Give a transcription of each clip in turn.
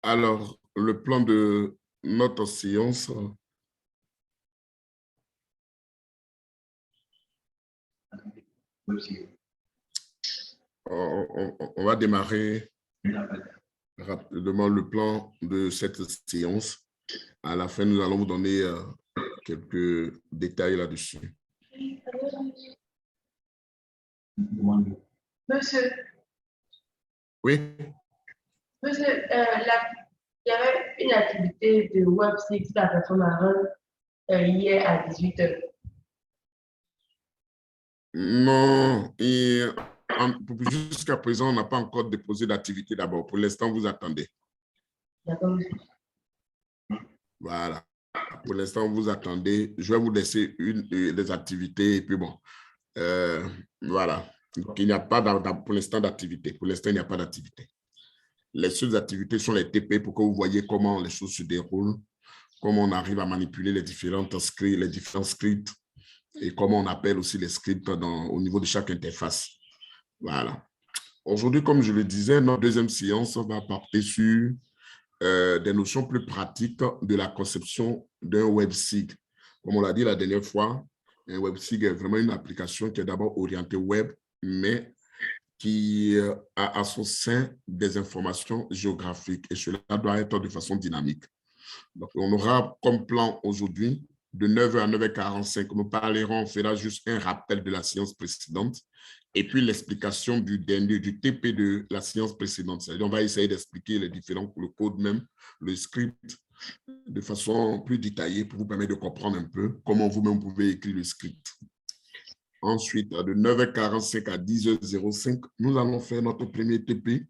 Alors, le plan de notre séance. On va démarrer rapidement le plan de cette séance. À la fin, nous allons vous donner quelques détails là-dessus. Monsieur. Oui. Monsieur, il y avait une activité de Web6 sur la plateforme hier à 18h. Non, jusqu'à présent, on n'a pas encore déposé d'activité d'abord. Pour l'instant, vous attendez. D'accord. Voilà. Pour l'instant, vous attendez. Je vais vous laisser des activités et puis bon. Voilà. Donc, il n'y a pas pour l'instant d'activité. Pour l'instant, il n'y a pas d'activité. Les seules activités sont les TP pour que vous voyez comment les choses se déroulent, comment on arrive à manipuler les différents scripts et comment on appelle aussi les scripts au niveau de chaque interface. Voilà. Aujourd'hui, comme je le disais, notre deuxième séance va porter sur des notions plus pratiques de la conception d'un WebSig. Comme on l'a dit la dernière fois, un WebSig est vraiment une application qui est d'abord orientée web, mais qui a à son sein des informations géographiques et cela doit être de façon dynamique. Donc, on aura comme plan aujourd'hui de 9h à 9h45, nous parlerons, on fera juste un rappel de la séance précédente et puis l'explication du TP de la séance précédente. C'est-à-dire, on va essayer d'expliquer les différents, le code même, le script, de façon plus détaillée pour vous permettre de comprendre un peu comment vous-même pouvez écrire le script. Ensuite, de 9h45 à 10h05, nous allons faire notre premier TP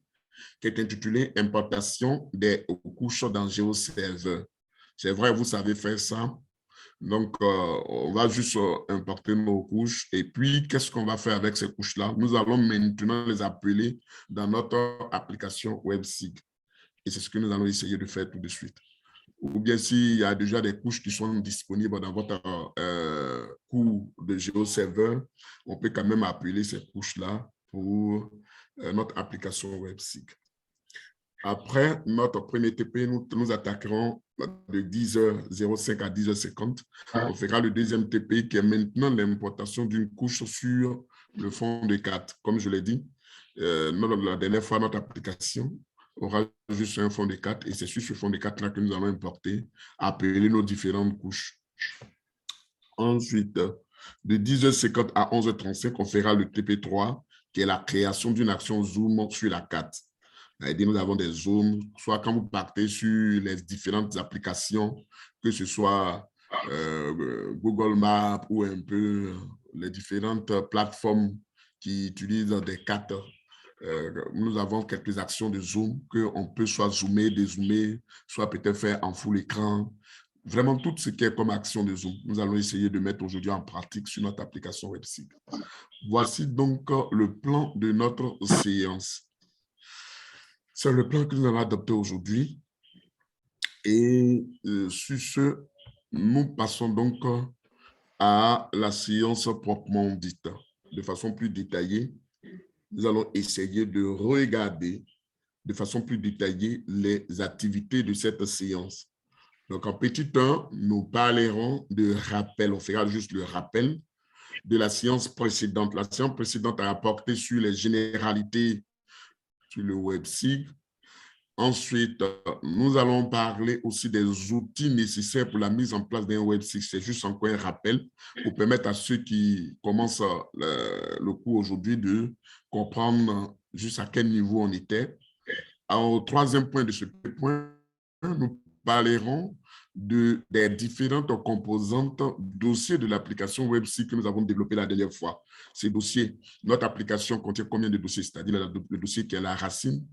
qui est intitulé « Importation des couches dans GeoServer ». C'est vrai, vous savez faire ça. Donc, on va juste importer nos couches. Et puis, qu'est-ce qu'on va faire avec ces couches-là? Nous allons maintenant les appeler dans notre application WebSig. Et c'est ce que nous allons essayer de faire tout de suite. Ou bien s'il y a déjà des couches qui sont disponibles dans votre cours de GeoServer, on peut quand même appeler ces couches-là pour notre application WebSig. Après notre premier TP, nous attaquerons de 10h05 à 10h50. On fera le deuxième TP qui est maintenant l'importation d'une couche sur le fond de 4. Comme je l'ai dit, la dernière fois, notre application aura juste un fond de 4 et c'est sur ce fond de 4-là que nous allons importer, appeler nos différentes couches. Ensuite, de 10h50 à 11h35, on fera le TP3 qui est la création d'une action Zoom sur la 4. Nous avons des zooms, soit quand vous partez sur les différentes applications, que ce soit Google Maps ou un peu les différentes plateformes qui utilisent des cartes. Nous avons quelques actions de zoom qu'on peut soit zoomer, dézoomer, soit peut-être faire en full écran. Vraiment, tout ce qui est comme action de zoom, nous allons essayer de mettre aujourd'hui en pratique sur notre application WebSig. Voici donc le plan de notre séance. C'est le plan que nous allons adopter aujourd'hui. Et sur ce, nous passons donc à la séance proprement dite. De façon plus détaillée, nous allons essayer de regarder de façon plus détaillée les activités de cette séance. Donc, en petit 1, nous parlerons de rappel. On fera juste le rappel de la séance précédente. La séance précédente a apporté sur les généralités sur le WebSig. Ensuite, nous allons parler aussi des outils nécessaires pour la mise en place d'un WebSig. C'est juste encore un rappel pour permettre à ceux qui commencent le cours aujourd'hui de comprendre juste à quel niveau on était. Au troisième point de ce point, nous parlerons des différentes composantes dossiers de l'application WebSig que nous avons développé la dernière fois. Ces dossiers, notre application contient combien de dossiers? C'est-à-dire le dossier qui est la racine.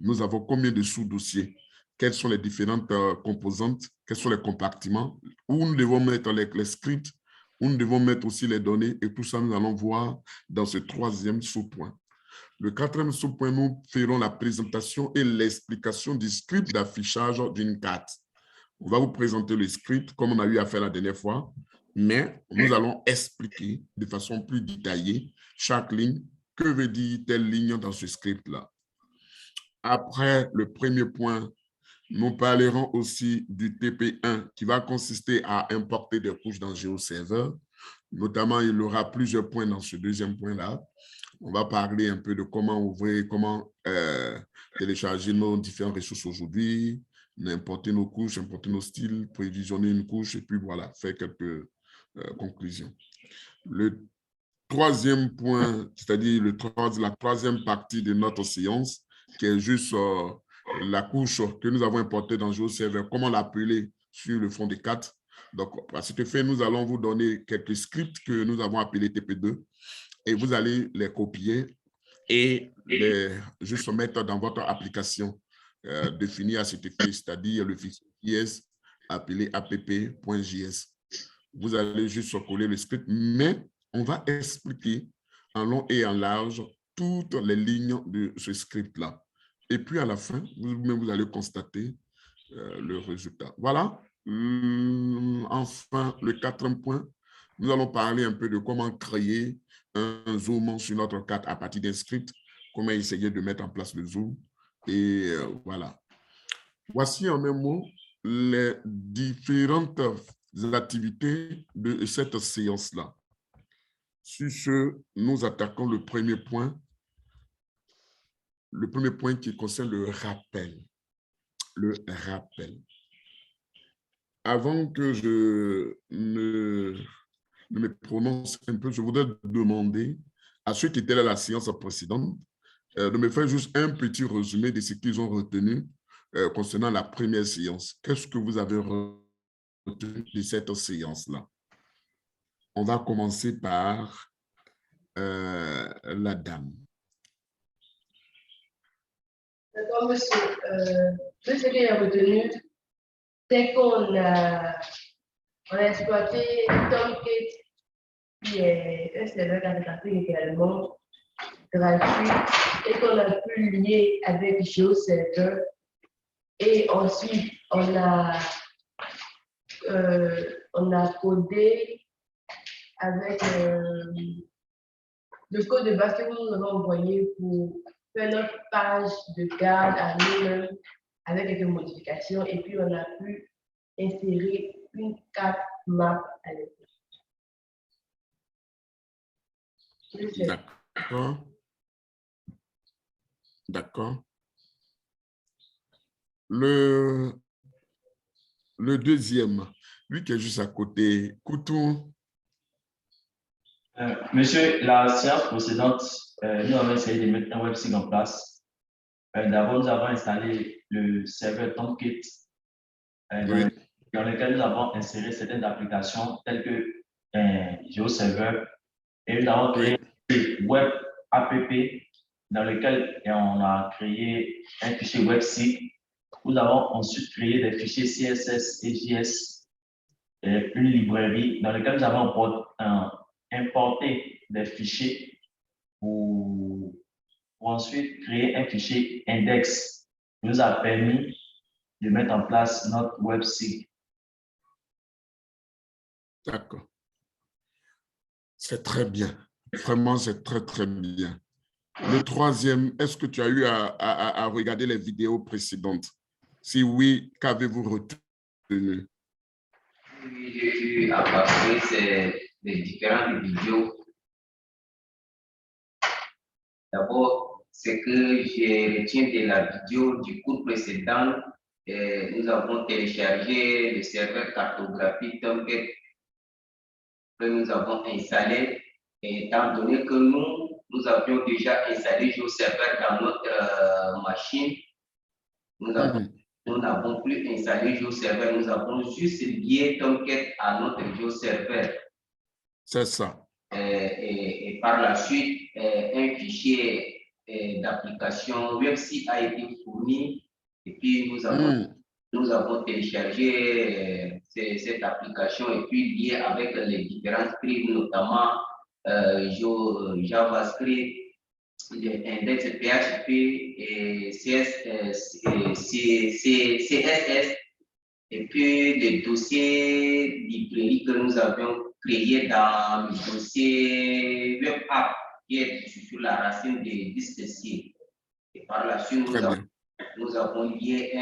Nous avons combien de sous-dossiers? Quelles sont les différentes composantes? Quels sont les compartiments? Où nous devons mettre les scripts? Où nous devons mettre aussi les données? Et tout ça, nous allons voir dans ce troisième sous-point. Le quatrième sous-point, nous ferons la présentation et l'explication du script d'affichage d'une carte. On va vous présenter le script comme on a eu à faire la dernière fois, mais nous allons expliquer de façon plus détaillée chaque ligne. Que veut dire telle ligne dans ce script-là? Après le premier point, nous parlerons aussi du TP1 qui va consister à importer des couches dans GeoServer. Notamment, il y aura plusieurs points dans ce deuxième point-là. On va parler un peu de comment ouvrir, comment télécharger nos différentes ressources aujourd'hui, importer nos couches, importer nos styles, prévisionner une couche et puis voilà, faire quelques conclusions. Le troisième point, c'est-à-dire la troisième partie de notre séance, qui est juste la couche que nous avons importée dans GeoServer, comment l'appeler sur le fond des 4. Donc, à cet effet, nous allons vous donner quelques scripts que nous avons appelés TP2 et vous allez les copier et les juste mettre dans votre application définie à cet effet, c'est-à-dire le fichier JS appelé app.js. Vous allez juste coller le script, mais on va expliquer en long et en large toutes les lignes de ce script-là. Et puis à la fin, vous allez constater le résultat. Voilà. Enfin, le quatrième point, nous allons parler un peu de comment créer un zoom sur notre carte à partir d'un script, comment essayer de mettre en place le zoom. Et voilà. Voici en un mot les différentes activités de cette séance-là. Sur ce, nous attaquons le premier point qui concerne le rappel. Le rappel. Avant que je ne me prononce un peu, je voudrais demander à ceux qui étaient là à la séance précédente de me faire juste un petit résumé de ce qu'ils ont retenu concernant la première séance. Qu'est-ce que vous avez retenu de cette séance-là? On va commencer par la dame. D'accord, monsieur. Ce que j'ai retenu, c'est qu'on a exploité Tomcat, qui est un serveur cartographique également gratuit, et qu'on a pu lier avec GeoServer. Et ensuite, on a codé avec le code de base que nous avons envoyé pour faire notre page de garde à nous-mêmes avec quelques modifications. Et puis, on a pu insérer une carte map à l'intérieur. D'accord. D'accord. Le deuxième, lui qui est juste à côté, Koutou. Monsieur, la séance précédente, nous avons essayé de mettre un website en place. D'abord, nous avons installé le serveur Tomcat, dans lequel nous avons inséré certaines applications telles que GeoServer, et nous avons créé un web app dans lequel on a créé un fichier website. Nous avons ensuite créé des fichiers CSS et JS, une librairie dans laquelle nous avons importé des fichiers pour ensuite créer un fichier index qui nous a permis de mettre en place notre website. D'accord. C'est très bien. Vraiment, c'est très, très bien. Le troisième, est-ce que tu as eu à regarder les vidéos précédentes? Si oui, qu'avez-vous retenu? Oui, j'ai eu à parcourir les différentes vidéos. D'abord, ce que je retiens de la vidéo du cours précédent, nous avons téléchargé le serveur cartographie Tomcat que nous avons installé, et étant donné que nous avions déjà installé GeoServer dans notre machine, nous n'avons plus installé GeoServer, nous avons juste lié Tomcat à notre GeoServer. C'est ça. Et par la suite, un fichier d'application website a été fourni, et puis nous avons téléchargé cette application et puis lié avec les différents scripts, notamment JavaScript, index PHP et CSS Et puis, les dossiers librairie que nous avions créés dans le dossier web app, qui est sur la racine des disques C. Et par la suite, nous avons lié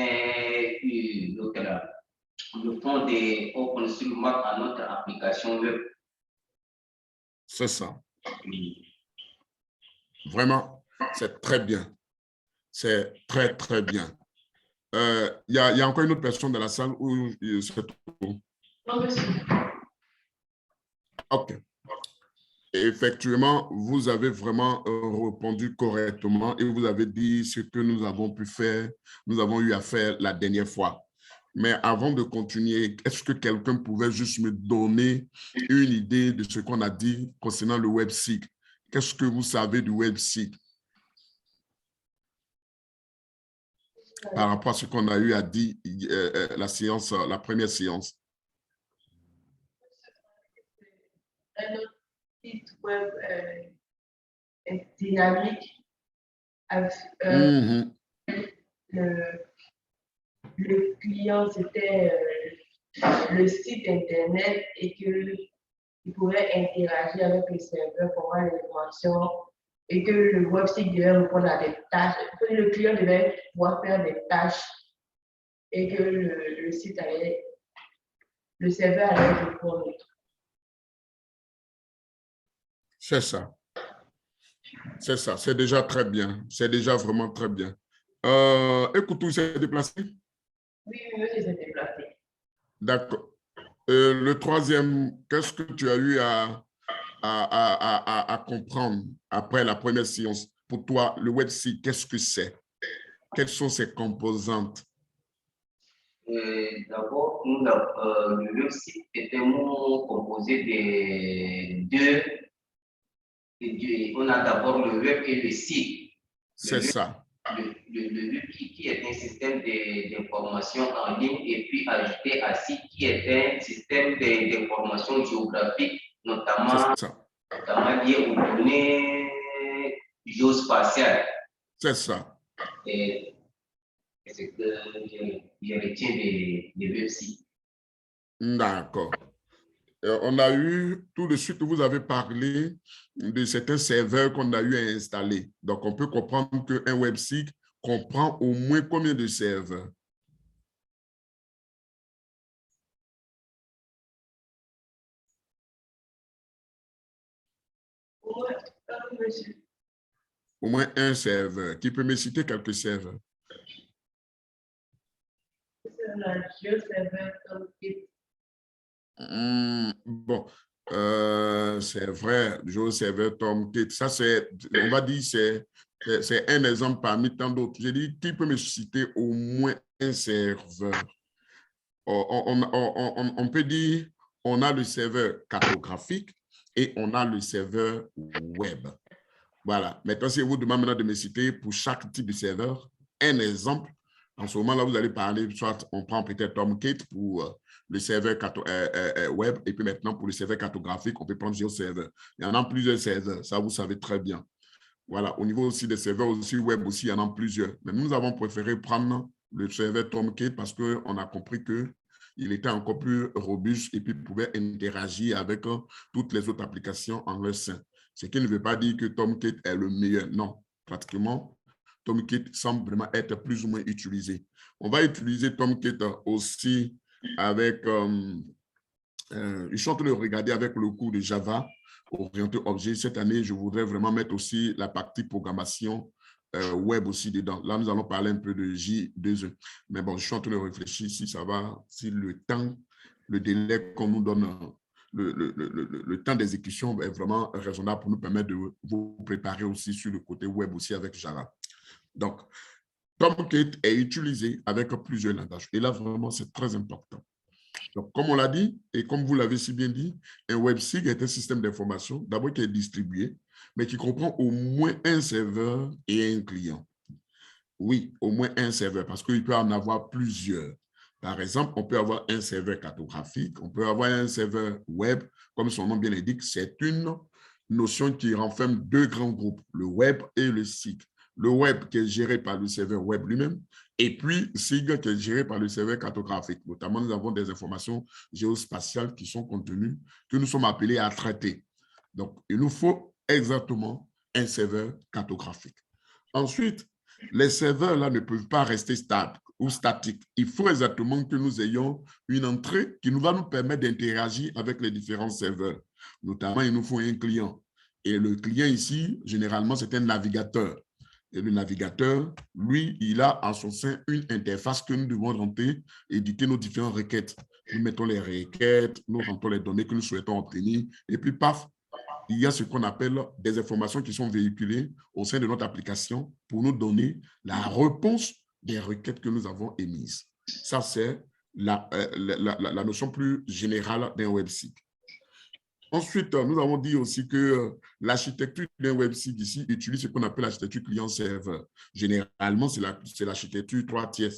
le fond des OpenStreetMap à notre application web. C'est ça. Vraiment, c'est très bien. C'est très, très bien. Il y a encore une autre personne dans la salle où c'est tout. Non, monsieur. OK. Effectivement, vous avez vraiment répondu correctement et vous avez dit ce que nous avons pu faire, nous avons eu à faire la dernière fois. Mais avant de continuer, est-ce que quelqu'un pouvait juste me donner une idée de ce qu'on a dit concernant le WebSeek? Qu'est-ce que vous savez du WebSeek par rapport à ce qu'on a eu à dire la première séance? Un autre site web dynamique avec le client, c'était le site internet et qu'il pouvait interagir avec le serveur pour avoir l'information et que le website devait répondre à des tâches, que le client devait pouvoir faire des tâches et que le site allait, le serveur allait répondre. C'est ça. C'est ça. C'est déjà très bien. C'est déjà vraiment très bien. Écoute, il s'est déplacé? Oui, monsieur s'est déplacé. D'accord. Le troisième, qu'est-ce que tu as eu à comprendre après la première séance? Pour toi, le WebSeek, qu'est-ce que c'est? Quelles sont ses composantes? D'abord, le WebSeek était composé de deux. On a d'abord le web et le site. C'est ça. Le web qui est un système d'information en ligne et puis ajouté à site qui est un système d'information géographique, notamment lié aux données géospatiales. C'est ça. Et c'est ce que je retiens des websites. D'accord. On a eu, tout de suite, vous avez parlé de certains serveurs qu'on a eu à installer. Donc, on peut comprendre qu'un WebSeek comprend au moins combien de serveurs? Au moins un serveur. Qui peut me citer quelques serveurs? Bon, c'est vrai, GeoServer, Tomcat, ça c'est, on va dire, c'est un exemple parmi tant d'autres. J'ai dit, qui peut me citer au moins un serveur? On peut dire, on a le serveur cartographique et on a le serveur web. Voilà. Maintenant, si vous demandez maintenant de me citer pour chaque type de serveur, un exemple, en ce moment-là, vous allez parler, soit on prend peut-être Tomcat pour le serveur web, et puis maintenant, pour le serveur cartographique, on peut prendre GeoServer. Il y en a plusieurs serveurs, ça vous savez très bien. Voilà, au niveau aussi des serveurs aussi web aussi, il y en a plusieurs. Mais nous avons préféré prendre le serveur Tomcat parce qu'on a compris qu'il était encore plus robuste et puis pouvait interagir avec toutes les autres applications en leur sein. Ce qui ne veut pas dire que Tomcat est le meilleur. Non, pratiquement, Tomcat semble vraiment être plus ou moins utilisé. On va utiliser Tomcat aussi avec, je suis en train de regarder avec le cours de Java orienté objet. Cette année, je voudrais vraiment mettre aussi la partie programmation web aussi dedans. Là, nous allons parler un peu de J2E. Mais bon, je suis en train de réfléchir si ça va, si le temps, le délai qu'on nous donne, le temps d'exécution est vraiment raisonnable pour nous permettre de vous préparer aussi sur le côté web aussi avec Java. Donc, Tomcat est utilisé avec plusieurs langages. Et là, vraiment, c'est très important. Donc, comme on l'a dit, et comme vous l'avez si bien dit, un WebSeek est un système d'information, d'abord qui est distribué, mais qui comprend au moins un serveur et un client. Oui, au moins un serveur, parce qu'il peut en avoir plusieurs. Par exemple, on peut avoir un serveur cartographique, on peut avoir un serveur web, comme son nom bien l'indique, c'est une notion qui renferme deux grands groupes, le web et le site. Le web qui est géré par le serveur web lui-même Et puis, SIG qui est géré par le serveur cartographique. Notamment, nous avons des informations géospatiales qui sont contenues, que nous sommes appelés à traiter. Donc, il nous faut exactement un serveur cartographique. Ensuite, les serveurs là ne peuvent pas rester stables ou statiques. Il faut exactement que nous ayons une entrée qui va nous permettre d'interagir avec les différents serveurs. Notamment, il nous faut un client. Et le client ici, généralement, c'est un navigateur. Et le navigateur, lui, il a en son sein une interface que nous devons rentrer, éditer nos différentes requêtes. Nous mettons les requêtes, nous rentrons les données que nous souhaitons obtenir, et puis paf, il y a ce qu'on appelle des informations qui sont véhiculées au sein de notre application pour nous donner la réponse des requêtes que nous avons émises. Ça, c'est la notion plus générale d'un website. Ensuite, nous avons dit aussi que l'architecture d'un website ici utilise ce qu'on appelle l'architecture client-serveur. Généralement, c'est l'architecture 3 tiers.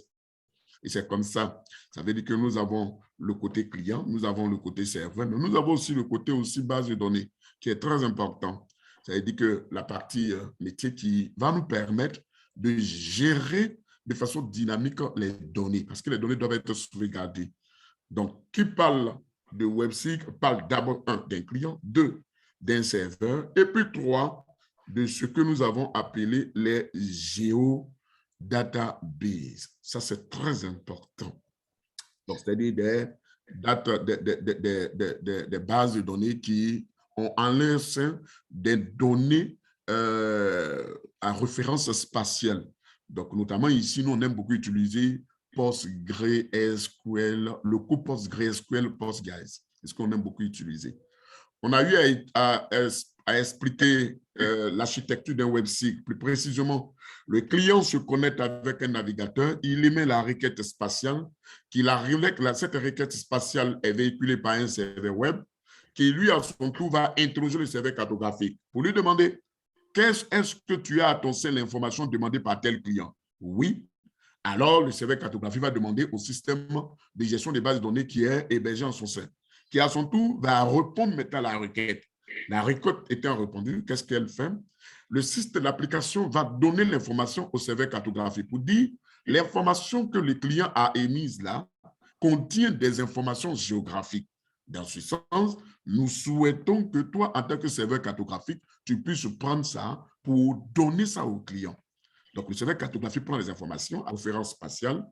Et c'est comme ça. Ça veut dire que nous avons le côté client, nous avons le côté serveur, mais nous avons aussi le côté aussi base de données, qui est très important. Ça veut dire que la partie métier qui va nous permettre de gérer de façon dynamique les données, parce que les données doivent être sauvegardées. Donc, qui parle de WebSig parle d'abord, un, d'un client, deux, d'un serveur, et puis trois, de ce que nous avons appelé les géodatabases. Ça, c'est très important. Donc, c'est-à-dire des bases de données qui ont en leur sein des données à référence spatiale. Donc, notamment ici, nous, on aime beaucoup utiliser PostgreSQL, le coup PostgreSQL, PostGIS. C'est ce qu'on aime beaucoup utiliser. On a eu à expliquer l'architecture d'un website. Plus précisément, le client se connecte avec un navigateur, il émet la requête spatiale, cette requête spatiale est véhiculée par un serveur web, qui lui, à son tour, va interroger le serveur cartographique pour lui demander est-ce que tu as à ton sein l'information demandée par tel client? Oui. Alors, le serveur cartographique va demander au système de gestion des bases de données qui est hébergé en son sein, qui à son tour va répondre maintenant à la requête. La requête étant répondue, qu'est-ce qu'elle fait? Le système, l'application va donner l'information au serveur cartographique pour dire l'information que le client a émise là contient des informations géographiques. Dans ce sens, nous souhaitons que toi, en tant que serveur cartographique, tu puisses prendre ça pour donner ça au client. Donc, le serveur cartographique prend les informations à référence spatiale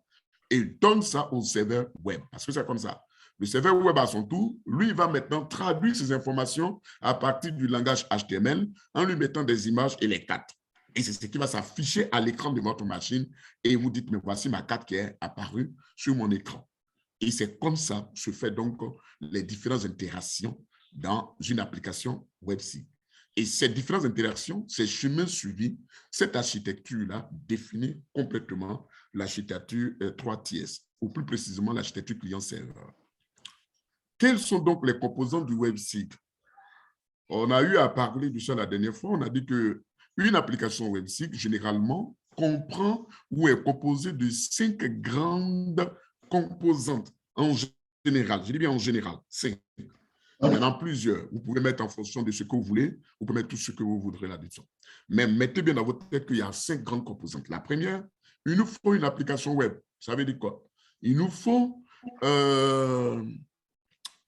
et donne ça au serveur web. Parce que c'est comme ça. Le serveur web, à son tour, lui, va maintenant traduire ces informations à partir du langage HTML en lui mettant des images et les cartes. Et c'est ce qui va s'afficher à l'écran de votre machine et vous dites, mais voici ma carte qui est apparue sur mon écran. Et c'est comme ça que se fait donc les différentes interactions dans une application website. Et ces différentes interactions, ces chemins suivis, cette architecture-là définit complètement l'architecture 3 tiers, ou plus précisément l'architecture client-serveur. Quels sont donc les composants du website? On a eu à parler de ça la dernière fois. On a dit qu'une application website, généralement, comprend ou est composée de 5 grandes composantes en général. Je dis bien en général, 5. Il y en a plusieurs. Vous pouvez mettre en fonction de ce que vous voulez. Vous pouvez mettre tout ce que vous voudrez là-dessus. Mais mettez bien dans votre tête qu'il y a 5 grandes composantes. La première, il nous faut une application web. Ça veut dire quoi? Il nous faut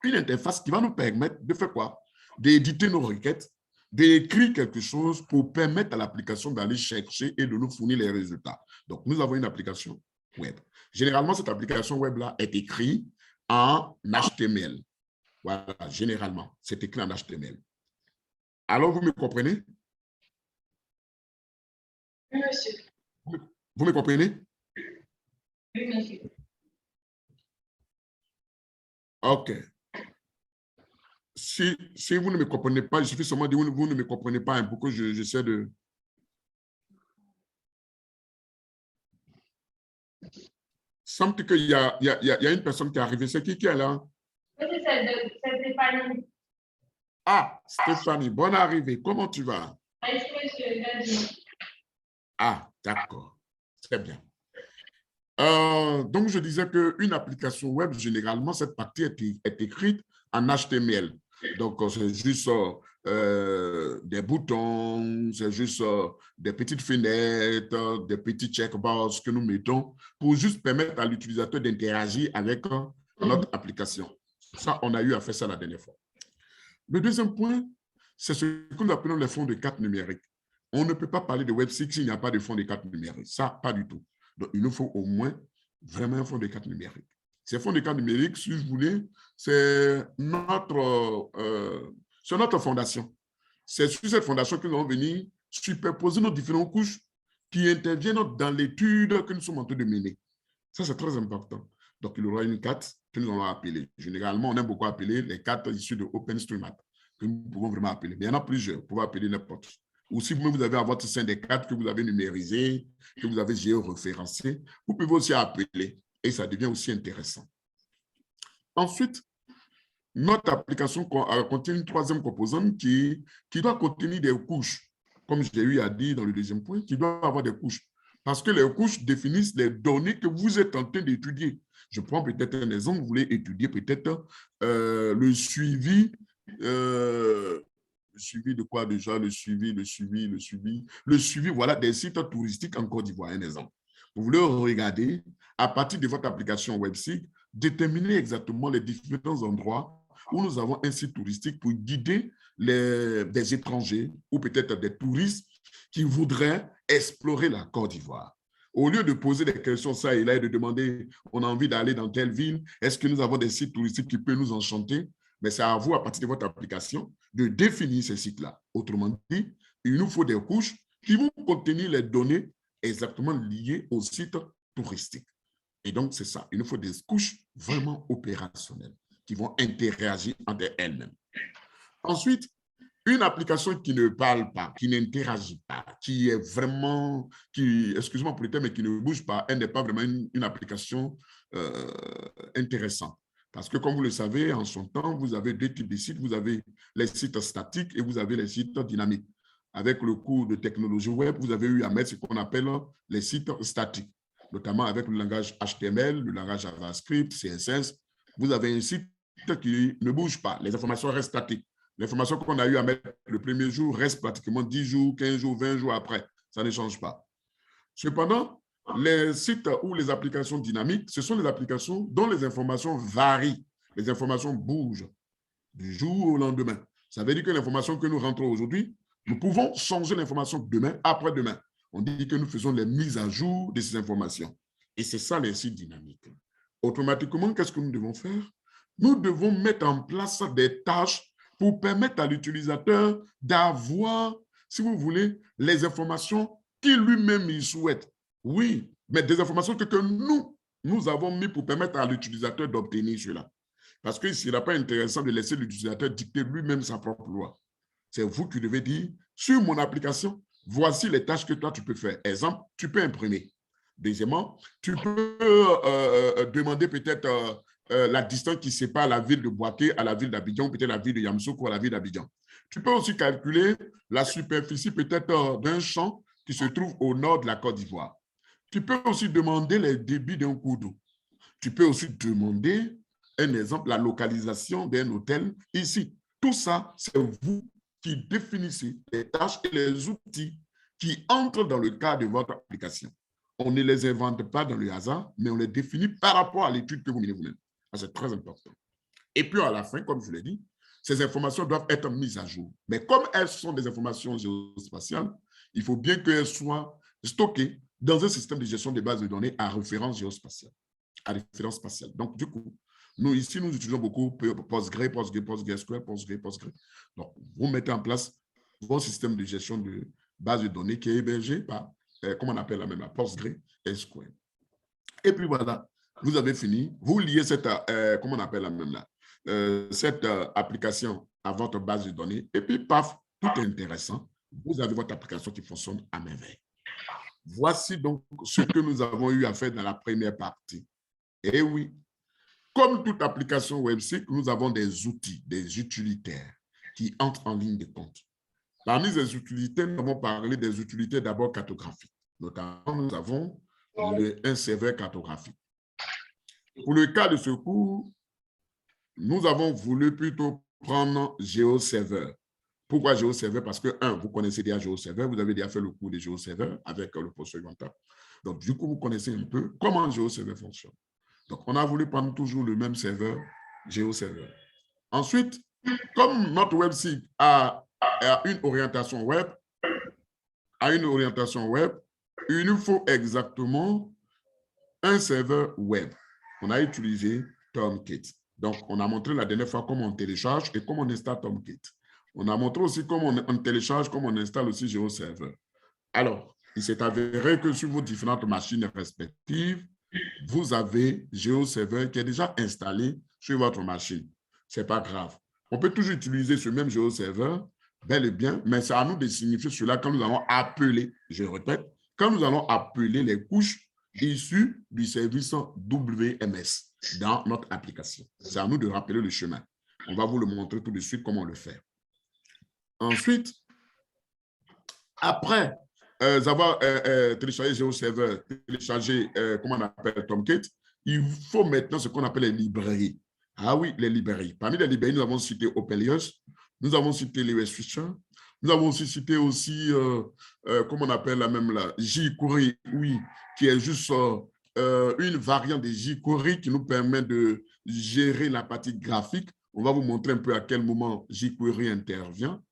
une interface qui va nous permettre de faire quoi? D'éditer nos requêtes, d'écrire quelque chose pour permettre à l'application d'aller chercher et de nous fournir les résultats. Donc, nous avons une application web. Généralement, cette application web-là est écrite en HTML. Voilà, généralement, c'est écrit en HTML. Alors, vous me comprenez? Oui, monsieur. Vous me comprenez? Oui, monsieur. OK. Si vous ne me comprenez pas, il suffit seulement de dire vous ne me comprenez pas pour que j'essaie de... Semble qu'il y a une personne qui est arrivée. C'est qui est là? C'est Stéphanie. Ah, Stéphanie, bonne arrivée. Comment tu vas? Merci, monsieur. Ah, d'accord. Très bien. Donc, je disais qu'une application web, généralement, cette partie est écrite en HTML. Donc, c'est juste des boutons, c'est juste des petites fenêtres, des petits checkbox que nous mettons pour juste permettre à l'utilisateur d'interagir avec notre application. Ça, on a eu à faire ça la dernière fois. Le deuxième point, c'est ce que nous appelons les fonds de cartes numériques. On ne peut pas parler de Web6 s'il n'y a pas de fonds de cartes numériques. Ça, pas du tout. Donc, il nous faut au moins vraiment un fonds de cartes numériques. Ces fonds de cartes numériques, si je voulais, c'est notre fondation. C'est sur cette fondation que nous allons venir superposer nos différentes couches qui interviennent dans l'étude que nous sommes en train de mener. Ça, c'est très important. Donc, il y aura une carte que nous allons appeler. Généralement, on aime beaucoup appeler les cartes issues de OpenStreetMap, que nous pouvons vraiment appeler. Mais il y en a plusieurs, vous pouvez appeler n'importe. Ou si vous avez à votre sein des cartes que vous avez numérisées, que vous avez géoréférencées, vous pouvez aussi appeler et ça devient aussi intéressant. Ensuite, notre application contient une troisième composante qui doit contenir des couches, comme j'ai eu à dire dans le deuxième point, qui doit avoir des couches. Parce que les couches définissent les données que vous êtes en train d'étudier. Je prends peut-être un exemple, vous voulez étudier peut-être le suivi de quoi déjà? Le suivi, voilà, des sites touristiques en Côte d'Ivoire, un exemple. Vous voulez regarder, à partir de votre application WebSig, déterminer exactement les différents endroits où nous avons un site touristique pour guider des étrangers ou peut-être des touristes qui voudraient explorer la Côte d'Ivoire. Au lieu de poser des questions ça et là et de demander, on a envie d'aller dans telle ville, est-ce que nous avons des sites touristiques qui peuvent nous enchanter? Mais c'est à vous, à partir de votre application, de définir ces sites-là. Autrement dit, il nous faut des couches qui vont contenir les données exactement liées aux sites touristiques. Et donc, c'est ça. Il nous faut des couches vraiment opérationnelles qui vont interagir entre elles-mêmes. Ensuite, une application qui ne parle pas, qui n'interagit pas, qui est vraiment, excusez-moi pour le terme, mais qui ne bouge pas, elle n'est pas vraiment une application intéressante. Parce que, comme vous le savez, en son temps, vous avez deux types de sites. Vous avez les sites statiques et vous avez les sites dynamiques. Avec le cours de technologie web, vous avez eu à mettre ce qu'on appelle les sites statiques, notamment avec le langage HTML, le langage JavaScript, CSS. Vous avez un site qui ne bouge pas. Les informations restent statiques. L'information qu'on a eu à mettre le premier jour reste pratiquement 10 jours, 15 jours, 20 jours après. Ça ne change pas. Cependant, les sites ou les applications dynamiques, ce sont les applications dont les informations varient. Les informations bougent du jour au lendemain. Ça veut dire que l'information que nous rentrons aujourd'hui, nous pouvons changer l'information demain, après-demain. On dit que nous faisons les mises à jour de ces informations. Et c'est ça les sites dynamiques. Automatiquement, qu'est-ce que nous devons faire? Nous devons mettre en place des tâches pour permettre à l'utilisateur d'avoir, si vous voulez, les informations qu'il lui-même il souhaite. Oui, mais des informations que nous avons mis pour permettre à l'utilisateur d'obtenir cela. Parce qu'il ne sera pas intéressant de laisser l'utilisateur dicter lui-même sa propre loi. C'est vous qui devez dire, sur mon application, voici les tâches que toi tu peux faire. Exemple, tu peux imprimer. Deuxièmement, tu peux demander peut-être la distance qui sépare la ville de Boaké à la ville d'Abidjan, ou peut-être la ville de Yamoussoukro à la ville d'Abidjan. Tu peux aussi calculer la superficie peut-être d'un champ qui se trouve au nord de la Côte d'Ivoire. Tu peux aussi demander les débits d'un cours d'eau. Tu peux aussi demander, un exemple, la localisation d'un hôtel ici. Tout ça, c'est vous qui définissez les tâches et les outils qui entrent dans le cadre de votre application. On ne les invente pas dans le hasard, mais on les définit par rapport à l'étude que vous menez vous-même. C'est très important. Et puis à la fin, comme je l'ai dit, ces informations doivent être mises à jour. Mais comme elles sont des informations géospatiales, il faut bien qu'elles soient stockées dans un système de gestion des bases de données à référence géospatiale, à référence spatiale. Donc, du coup, nous, ici, nous utilisons beaucoup PostgreSQL. Donc, vous mettez en place vos systèmes de gestion de bases de données qui est hébergé par, comment on appelle la même, la PostgreSQL. Et puis voilà, vous avez fini. Vous liez cette, comment on appelle la même là, cette application à votre base de données. Et puis, paf, tout est intéressant. Vous avez votre application qui fonctionne à merveille. Voici donc ce que nous avons eu à faire dans la première partie. Et oui, comme toute application WebSig, nous avons des outils, des utilitaires qui entrent en ligne de compte. Parmi les utilitaires, nous avons parlé des utilitaires d'abord cartographiques. Notamment, nous avons un serveur cartographique. Pour le cas de ce cours, nous avons voulu plutôt prendre GeoServer. Pourquoi GeoServer? Parce que, un, vous connaissez déjà GeoServer, vous avez déjà fait le cours de GeoServer avec le professeur Yonta. Donc, du coup, vous connaissez un peu comment GeoServer fonctionne. Donc, on a voulu prendre toujours le même serveur, GeoServer. Ensuite, comme notre web site a une orientation web, il nous faut exactement un serveur web. On a utilisé Tomcat. Donc, on a montré la dernière fois comment on télécharge et comment on installe Tomcat. On a montré aussi comment on télécharge, comment on installe aussi GeoServer. Alors, il s'est avéré que sur vos différentes machines respectives, vous avez GeoServer qui est déjà installé sur votre machine. Ce n'est pas grave. On peut toujours utiliser ce même GeoServer, bel et bien, mais c'est à nous de signifier cela quand nous allons appeler, je répète, quand nous allons appeler les couches issues du service WMS dans notre application. C'est à nous de rappeler le chemin. On va vous le montrer tout de suite comment le faire. Ensuite, après avoir téléchargé GeoServer, téléchargé, comment on appelle Tomcat, il faut maintenant ce qu'on appelle les librairies. Ah oui, les librairies. Parmi les librairies, nous avons cité Opelius, nous avons cité les Switcher, nous avons aussi cité aussi, comment on appelle la même là, jQuery, oui, qui est juste une variante de jQuery qui nous permet de gérer la partie graphique. On va vous montrer un peu à quel moment jQuery intervient.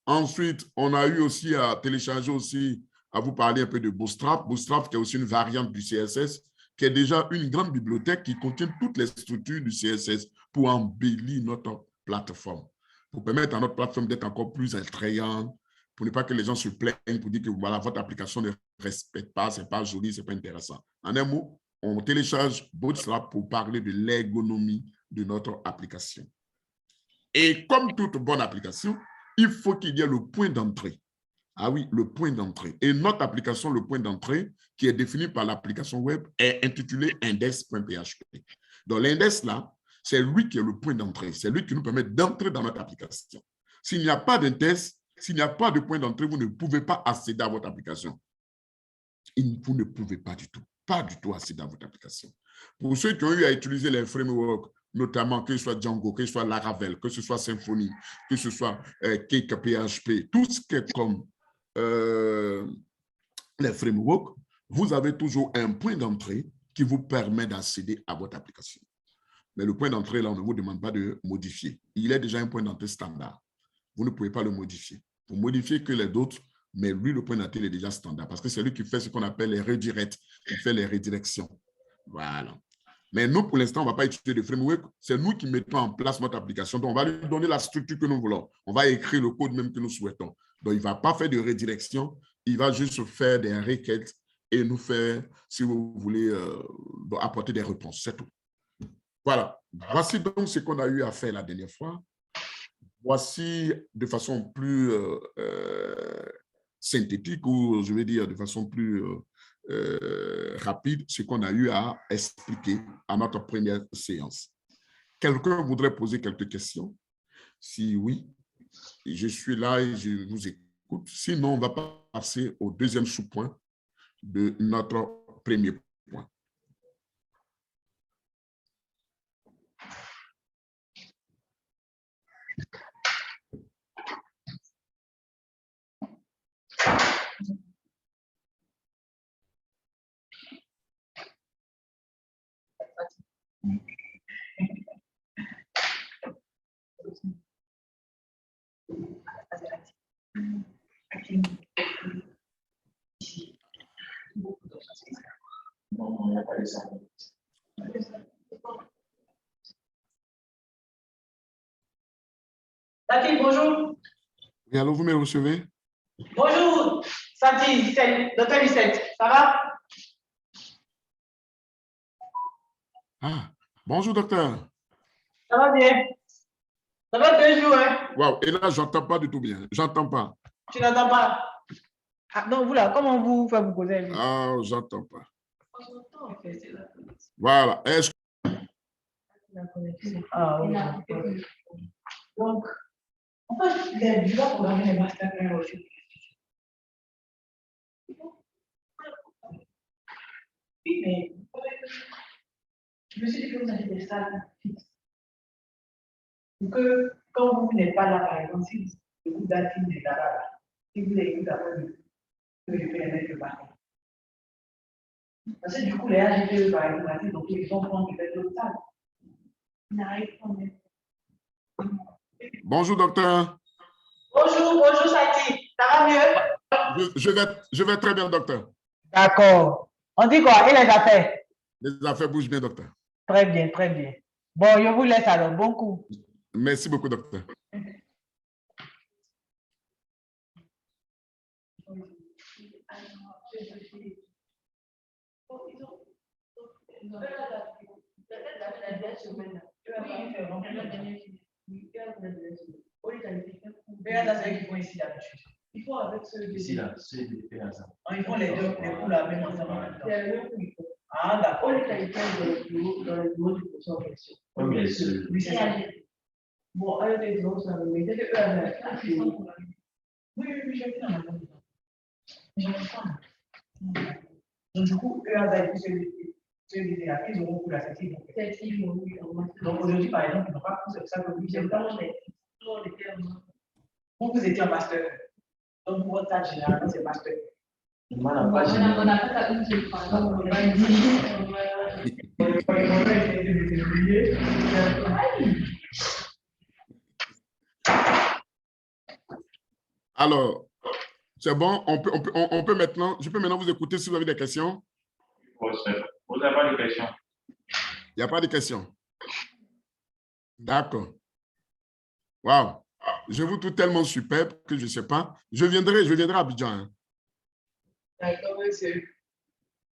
Ensuite, on a eu aussi à télécharger aussi, à vous parler un peu de Bootstrap. Bootstrap qui est aussi une variante du CSS, qui est déjà une grande bibliothèque qui contient toutes les structures du CSS pour embellir notre plateforme, pour permettre à notre plateforme d'être encore plus attrayante, pour ne pas que les gens se plaignent, pour dire que voilà, votre application ne respecte pas, ce n'est pas joli, ce n'est pas intéressant. En un mot, on télécharge Bootstrap pour parler de l'ergonomie de notre application. Et comme toute bonne application, il faut qu'il y ait le point d'entrée. Ah oui, le point d'entrée. Et notre application, le point d'entrée, qui est défini par l'application web, est intitulé index.php. Donc, l'index, là, c'est lui qui est le point d'entrée. C'est lui qui nous permet d'entrer dans notre application. S'il n'y a pas d'index, s'il n'y a pas de point d'entrée, vous ne pouvez pas accéder à votre application. Vous ne pouvez pas du tout accéder à votre application. Pour ceux qui ont eu à utiliser les frameworks, notamment que ce soit Django, que ce soit Laravel, que ce soit Symfony, que ce soit Cake PHP, tout ce qui est comme les frameworks, vous avez toujours un point d'entrée qui vous permet d'accéder à votre application. Mais le point d'entrée, là, on ne vous demande pas de modifier. Il est déjà un point d'entrée standard. Vous ne pouvez pas le modifier. Vous modifiez que les autres, mais lui, le point d'entrée, il est déjà standard parce que c'est lui qui fait ce qu'on appelle les redirects, qui fait les redirections. Voilà. Mais nous, pour l'instant, on ne va pas utiliser de framework. C'est nous qui mettons en place notre application. Donc, on va lui donner la structure que nous voulons. On va écrire le code même que nous souhaitons. Donc, il ne va pas faire de redirection. Il va juste faire des requêtes et nous faire, si vous voulez, apporter des réponses. C'est tout. Voilà. Voici donc ce qu'on a eu à faire la dernière fois. Voici de façon plus synthétique ou, je vais dire, de façon plus rapide ce qu'on a eu à expliquer à notre première séance. Quelqu'un voudrait poser quelques questions? Si oui, je suis là et je vous écoute. Sinon, on va passer au deuxième sous-point de notre premier point. Sati, bonjour. Et alors, vous me recevez? Bonjour, Sati, docteur Lucette, ça va? Ah, bonjour, docteur. Ça va bien? Ça va 2 jours, hein? Wow, et là, je n'entends pas du tout bien. J'entends pas. Tu n'entends pas? Ah, donc, vous là, comment vous faites vous poser? Ah, j'entends pas. Voilà. Est-ce que... Ah, oui. Donc, en fait, je dois programmer les masterclass aussi. Oui, mais je me suis dit que vous avez des salles fixes. Que quand vous n'êtes pas là, par exemple, si le groupe d'actifs des data, si vous les écoutez après, que je peux les mettre partout. Parce que du coup, les AGPE par informatique, donc ils vont prendre peut-être l'autre salle. Ils n'arrivent pas même. Bonjour, docteur. Bonjour, Sati. Ça va mieux? Je vais très bien, docteur. D'accord. On dit quoi? Et les affaires? Les affaires bougent bien, docteur. Très bien, très bien. Bon, je vous laisse alors. Bon coup. Merci beaucoup, docteur. Il faut avec ceux de Ici, là, c'est des PSA. ils font les deux, les coups là, même ensemble en même temps. Ah, d'accord. On est qualifié dans le bureau du projet en question. Oui, mais c'est- Oui, c'est ça. Bon, un des autres, ça me mettait que eux avaient la clé. Oui, je vais dans la même temps. Mais je ne sais pas. Donc, du coup, eux avaient ceux de la ils auront pour la celle-ci. Celle-ci, oui, au moins. Donc, aujourd'hui, par exemple, ils n'ont pas pris ça que vous J'ai avez vraiment des toujours des termes. vous étiez en master. Donc, votre tâche, généralement, c'est master. On n'a pas gêné. On a fait ça une seule fois. Donc, on va Alors, c'est bon, on peut maintenant, je peux maintenant vous écouter si vous avez des questions. Vous n'avez pas de questions? Il n'y a pas de questions. D'accord. Waouh. Je vous trouve tellement superbe que je ne sais pas. Je viendrai à Abidjan. Hein. D'accord, monsieur.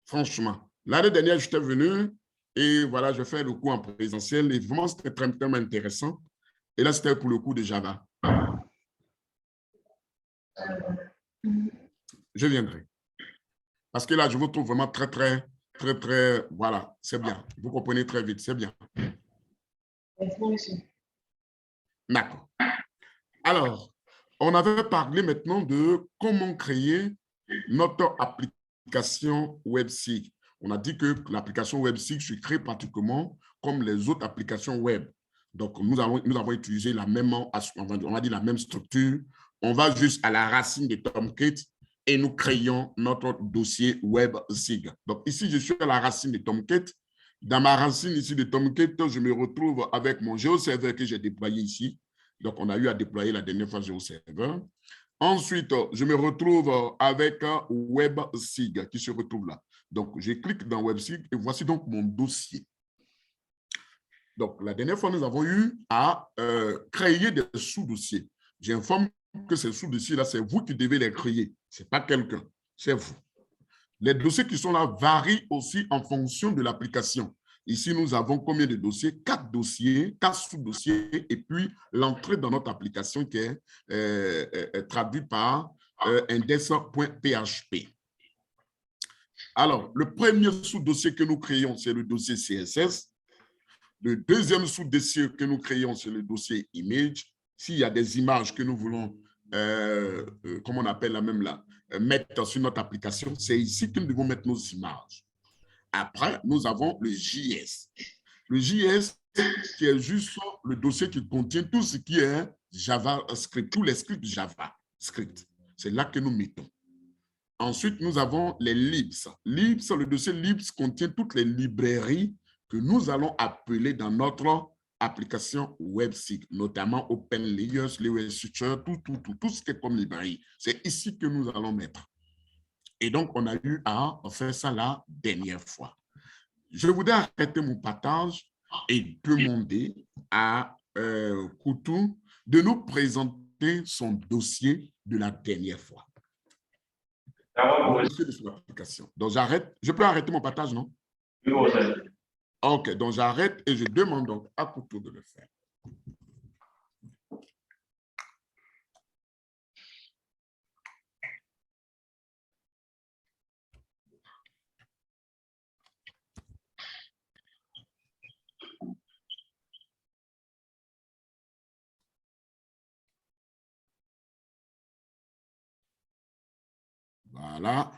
Franchement. L'année dernière, j'étais venu et voilà, je fais le cours en présentiel et vraiment, c'était tellement intéressant. Et là, c'était pour le cours de Java. Je viendrai. Parce que là, je vous trouve vraiment très, voilà, c'est bien. Vous comprenez très vite, c'est bien. Merci, monsieur. D'accord. Alors, on avait parlé maintenant de comment créer notre application WebSig. On a dit que l'application WebSig se crée pratiquement comme les autres applications web. Donc, nous avons utilisé la même, on va dire la même structure. On va juste à la racine de Tomcat et nous créons notre dossier WebSig. Donc, ici, je suis à la racine de Tomcat. Dans ma racine ici de Tomcat, je me retrouve avec mon GeoServer que j'ai déployé ici. Donc, on a eu à déployer la dernière fois GeoServer. Ensuite, je me retrouve avec WebSig qui se retrouve là. Donc, je clique dans WebSig et voici donc mon dossier. Donc, la dernière fois, nous avons eu à créer des sous-dossiers. J'informe que ces sous-dossiers-là, c'est vous qui devez les créer. Ce n'est pas quelqu'un, c'est vous. Les dossiers qui sont là varient aussi en fonction de l'application. Ici, nous avons combien de dossiers? 4 dossiers, 4 sous-dossiers, et puis l'entrée dans notre application qui est traduite par index.php. Alors, le premier sous-dossier que nous créons, c'est le dossier CSS. Le deuxième sous-dossier que nous créons, c'est le dossier image. S'il y a des images que nous voulons, comment on appelle la même là, mettre sur notre application, c'est ici que nous devons mettre nos images. Après, nous avons le JS. Le JS, qui est juste le dossier qui contient tout ce qui est JavaScript, tous les scripts JavaScript. C'est là que nous mettons. Ensuite, nous avons les libs. Le dossier libs contient toutes les librairies que nous allons appeler dans notre application WebSig, notamment OpenLayers, LeewaySwitcher, tout ce qui est comme librairie. C'est ici que nous allons mettre. Et donc, on a eu à faire ça la dernière fois. Je voudrais arrêter mon partage et demander à Koutou de nous présenter son dossier de la dernière fois. Le dossier de son application. Donc, j'arrête. Je peux arrêter mon partage, non? Oui, vous savez. OK, donc j'arrête et je demande donc à Koutou de le faire. Voilà.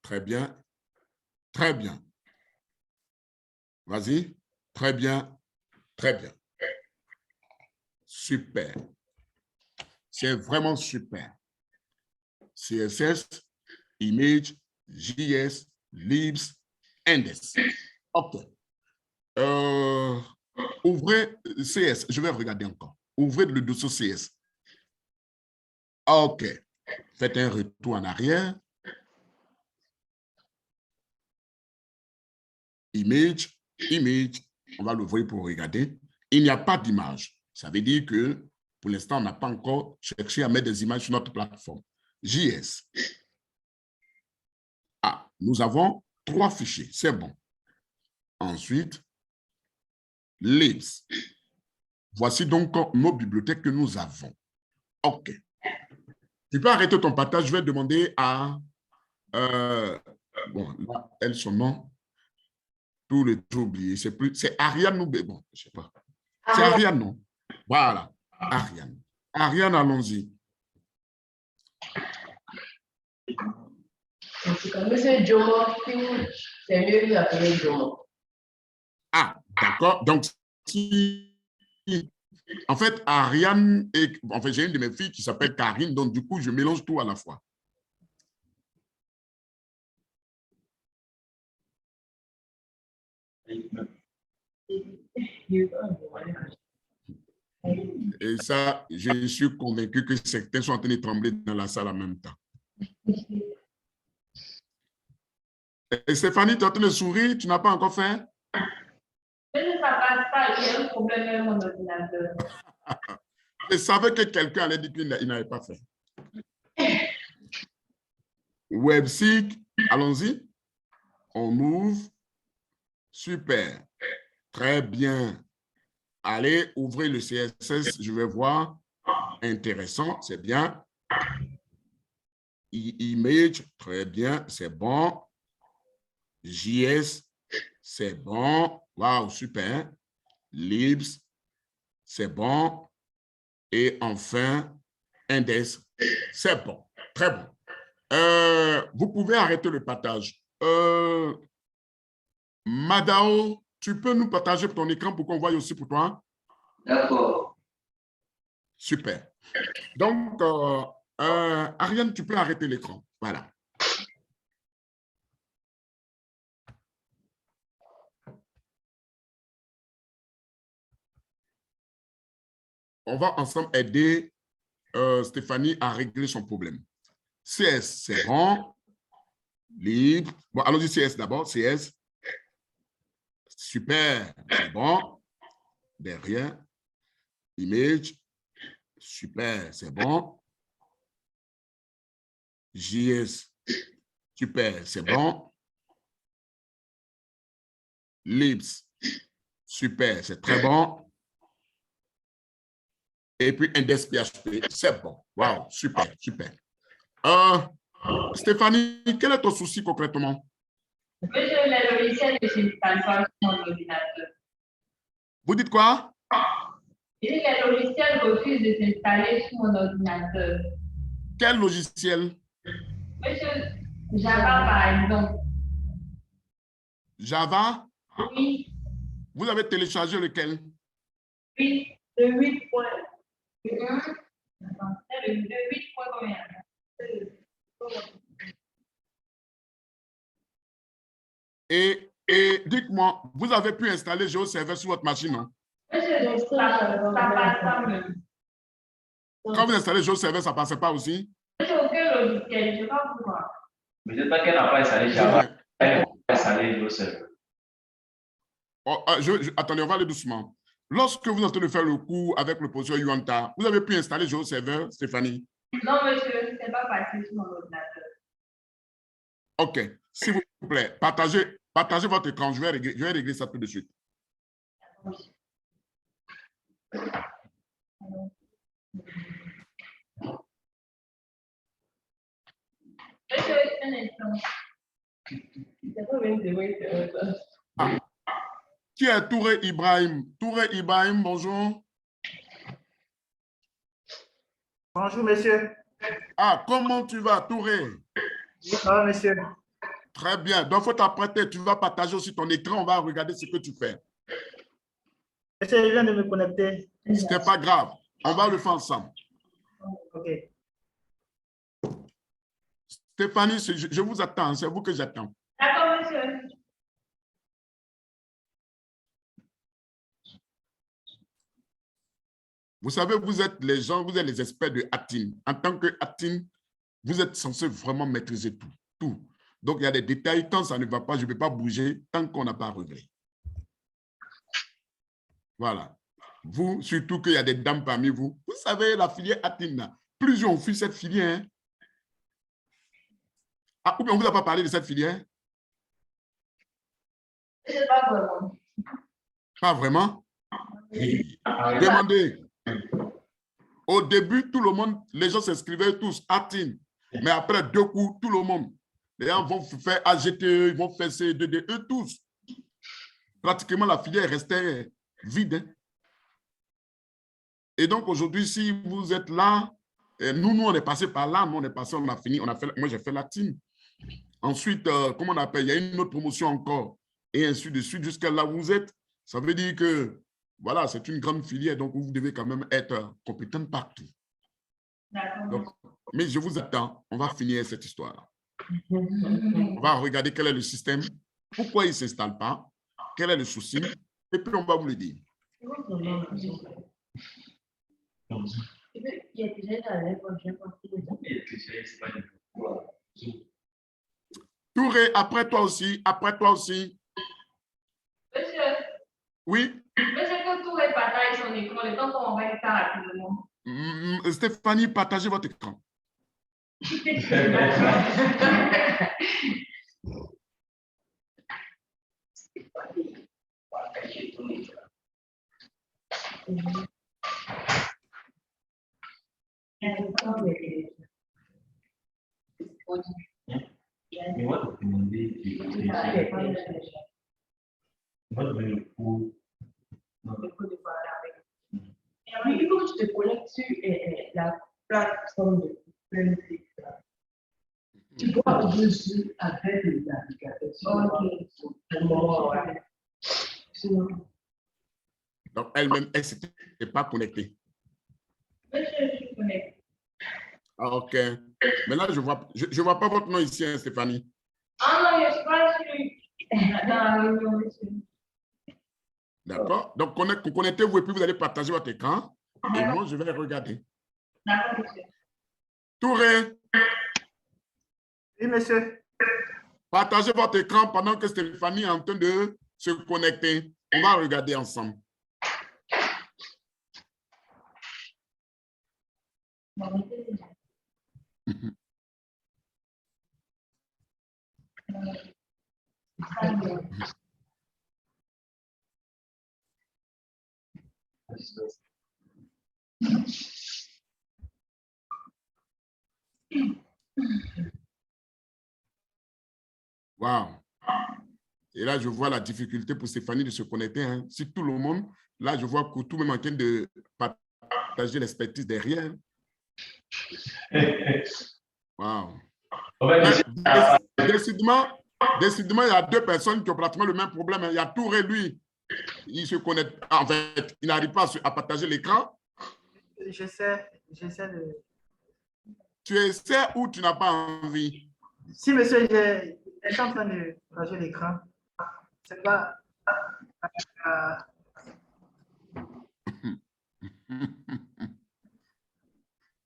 Très bien. Très bien. Vas-y. Très bien. Très bien. Super. C'est vraiment super. CSS, Image, JS, Libs, Index. OK. Ouvrez CS. Je vais regarder encore. Ouvrez le dossier CS. OK. Faites un retour en arrière. Image, image. On va l'ouvrir pour regarder. Il n'y a pas d'image. Ça veut dire que pour l'instant, on n'a pas encore cherché à mettre des images sur notre plateforme. JS. Ah, nous avons 3 fichiers. C'est bon. Ensuite, Libs. Voici donc nos bibliothèques que nous avons. OK. Tu peux arrêter ton partage. Je vais demander à... bon, là, elle, son nom. Tout le tout oublié. C'est Ariane ou... Bon, je ne sais pas. C'est Ariane, non? Voilà. Ariane. Ariane, allons-y. Monsieur Jomo, c'est mieux de l'appeler Jomo. Ah, d'accord. Donc, si... En fait, Ariane, en fait, j'ai une de mes filles qui s'appelle Karine, donc du coup, je mélange tout à la fois. Et ça, je suis convaincu que certains sont en train de trembler dans la salle en même temps. Et Stéphanie, tu es en train de sourire, tu n'as pas encore fait? Ça passe pas, il y a un problème avec mon ordinateur. Je savais que quelqu'un allait dire qu'il n'avait pas fait. WebSeek, allons-y. On ouvre. Super. Très bien. Allez, ouvrez le CSS, je vais voir. Intéressant, c'est bien. Image, très bien, c'est bon. JS, c'est bon. Wow, super. Libs, c'est bon. Et enfin, Index, c'est bon. Très bon. Vous pouvez arrêter le partage. Madao, tu peux nous partager ton écran pour qu'on voie aussi pour toi? D'accord. Super. Donc, Ariane, tu peux arrêter l'écran. Voilà. On va ensemble aider Stéphanie à régler son problème. CS, c'est bon. Libre. Bon, allons-y, CS d'abord. CS. Super, c'est bon. Derrière. Image. Super, c'est bon. JS. Super, c'est bon. Libs. Super, c'est très bon. Et puis Index PHP, c'est bon. Wow, super, super. Stéphanie, quel est ton souci concrètement? Le logiciel ne s'installe pas sur mon ordinateur. Vous dites quoi? Le logiciel refuse de s'installer sur mon ordinateur. Quel logiciel? Monsieur, Java par exemple. Java? Oui. Vous avez téléchargé lequel? Oui, le 8.1. Le 8. Combien? Et dites-moi, vous avez pu installer GeoServer sur votre machine, non? Monsieur, ça passe pas même. Quand vous installez GeoServer, ça ne passait pas aussi? Monsieur, aucun logiciel, je ne sais pas pourquoi. Mais je pas qu'elle n'a pas installé Java, elle n'a pas installé GeoServer. Attendez, on va aller doucement. Lorsque vous êtes en train de faire le cours avec le professeur Yuanta, vous avez pu installer GeoServer, Stéphanie? Non, monsieur, ce n'est pas passé sur mon ordinateur. OK. S'il vous plaît, partagez votre écran. Je vais régler ça tout de suite. Ah. Qui est Touré Ibrahim? Touré Ibrahim, bonjour. Bonjour, monsieur. Ah, comment tu vas, Touré? Ça va, monsieur? Très bien. Donc, il faut t'apprêter. Tu vas partager aussi ton écran. On va regarder ce que tu fais. Monsieur, je viens de me connecter. Ce n'est pas grave. On va le faire ensemble. Ok. Stéphanie, je vous attends, c'est vous que j'attends. D'accord, monsieur. Vous savez, vous êtes les gens, vous êtes les experts de Atin. En tant que Atin, vous êtes censé vraiment maîtriser tout. Tout. Donc, il y a des détails, quand ça ne va pas, je ne vais pas bouger tant qu'on n'a pas réglé. Voilà. Vous, surtout qu'il y a des dames parmi vous. Vous savez, la filière Atin, plusieurs ont fait cette filière. Hein? Ah, ou bien on ne vous a pas parlé de cette filière? C'est pas vraiment. Pas vraiment? Demandez. Au début, tout le monde, les gens s'inscrivaient tous Atin. Mais après 2 coups, tout le monde. Les gens vont faire AGTE, ils vont faire C2D, eux tous. Pratiquement, la filière restait vide. Hein? Et donc, aujourd'hui, si vous êtes là, nous, on est passé par là, nous, on est passé, on a fini, on a fait, moi, j'ai fait la team. Ensuite, comment on appelle, il y a une autre promotion encore, et ainsi de suite, jusqu'à là où vous êtes. Ça veut dire que, voilà, c'est une grande filière, donc vous devez quand même être compétent partout. Donc, mais je vous attends, on va finir cette histoire. On va regarder quel est le système, pourquoi il ne s'installe pas, quel est le souci, et puis on va vous le dire. Il y a déjà dans les prochains Touré, après toi aussi, après toi aussi. Monsieur, Oui. monsieur, que tout est partage son écran, le temps qu'on va être rapidement. Stéphanie, partagez votre écran. Mais moi, je te demandais Il faut que tu te connectes sur la plateforme de Play. Tu dois dessus avec les applications. Donc, elle-même, elle ne s'était pas connectée. Je suis connectée. Ah, OK. Mais là, je ne vois pas votre nom ici, hein, Stéphanie. Ah non, je ne suis pas sur dans la réunion, monsieur. D'accord. Donc, connectez-vous et puis vous allez partager votre écran. Et moi, je vais regarder. D'accord, monsieur. Touré, Oui, monsieur. partagez votre écran pendant que Stéphanie est en train de se connecter. On va regarder ensemble. Wow. Et là, je vois la difficulté pour Stéphanie de se connecter. Hein. Si tout le monde, là, je vois Koutou même en train de partager l'expertise derrière. Wow. Décidément, il y a 2 personnes qui ont pratiquement le même problème. Il y a Touré, lui, il se connecte. En fait, il n'arrive pas à partager l'écran. J'essaie de... Tu essaies ou tu n'as pas envie? Si, monsieur, je suis en train de partager l'écran. C'est pas...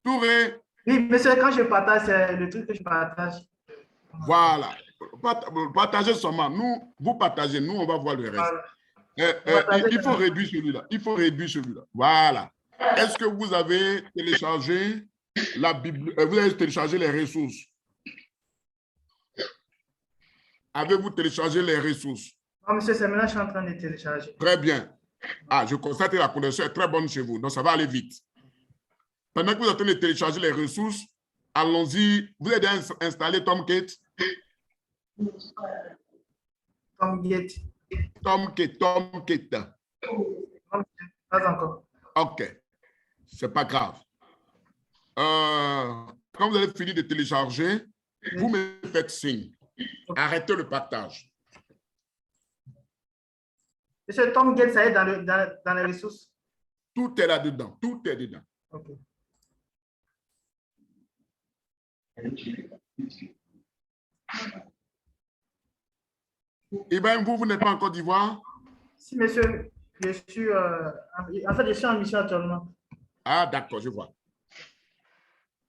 Touré. Oui, monsieur, quand je partage, c'est le truc que je partage. Voilà. Partagez seulement. Nous, vous partagez, nous, on va voir le reste. Voilà. Il faut réduire celui-là. Il faut réduire celui-là. Voilà. Est-ce que vous avez téléchargé la Bible? Vous avez téléchargé les ressources? Avez-vous téléchargé les ressources? Non, monsieur, c'est maintenant que je suis en train de télécharger. Très bien. Ah, je constate que la connexion est très bonne chez vous, donc ça va aller vite. Pendant que vous êtes en train de télécharger les ressources, allons-y. Vous avez déjà installé Tomcat? Tomcat. Non, pas encore. OK. C'est pas grave. Quand vous avez fini de télécharger, vous me faites signe. Arrêtez le partage. Monsieur Tomcat, ça est dans les ressources. Tout est là-dedans. Tout est dedans. OK. Ibrahim, vous n'êtes pas en Côte d'Ivoire? Si, monsieur, je suis, en fait, je suis en mission actuellement. Ah, d'accord, je vois.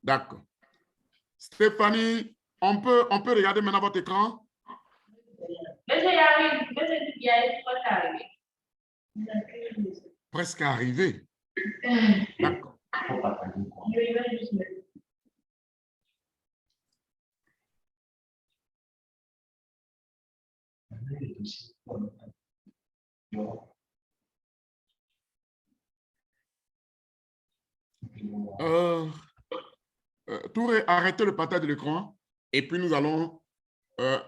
D'accord. Stéphanie, on peut regarder maintenant votre écran? Monsieur, il y a Presque arrivé. D'accord. Touré, arrêtez le partage de l'écran et puis nous allons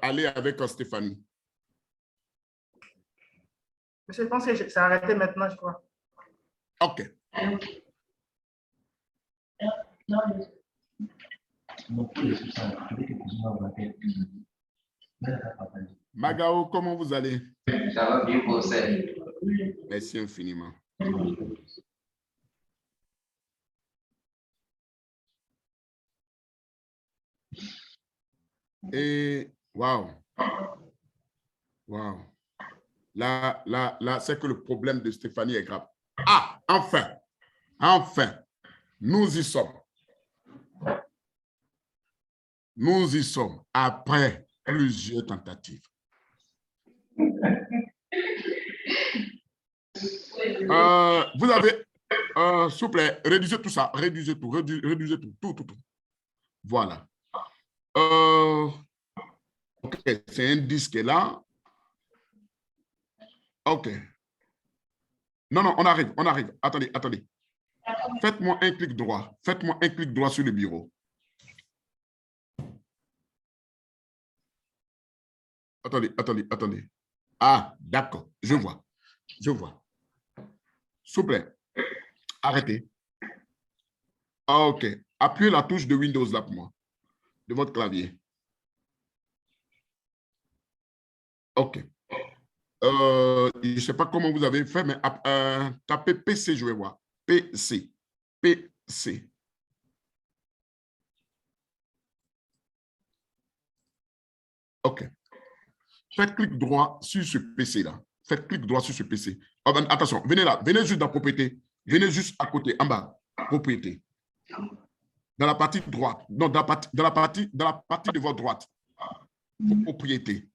aller avec Stéphanie. Monsieur, je pense que c'est arrêté maintenant, je crois. OK. Magao, comment vous allez? Ça va bien pour ça. Merci infiniment. Et waouh. Waouh. Là, c'est que le problème de Stéphanie est grave. Ah, enfin, nous y sommes. Nous y sommes après plusieurs tentatives. Vous avez, s'il vous plaît, réduisez tout ça, réduisez tout. Voilà. OK, c'est un disque là. OK. Non, on arrive. Attendez. Faites-moi un clic droit. Faites-moi un clic droit sur le bureau. Attendez. Ah, d'accord, je vois. S'il vous plaît, arrêtez. OK. Appuyez la touche de Windows là pour moi, de votre clavier. OK. Je ne sais pas comment vous avez fait, mais tapez PC, je vais voir. PC. OK. Faites clic droit sur ce PC-là. Faites clic droit sur ce PC. Oh, ben, attention, venez là. Venez juste dans propriété. Venez juste à côté, en bas. Propriété. Dans la partie droite. Non, dans la partie de votre droite. Propriété.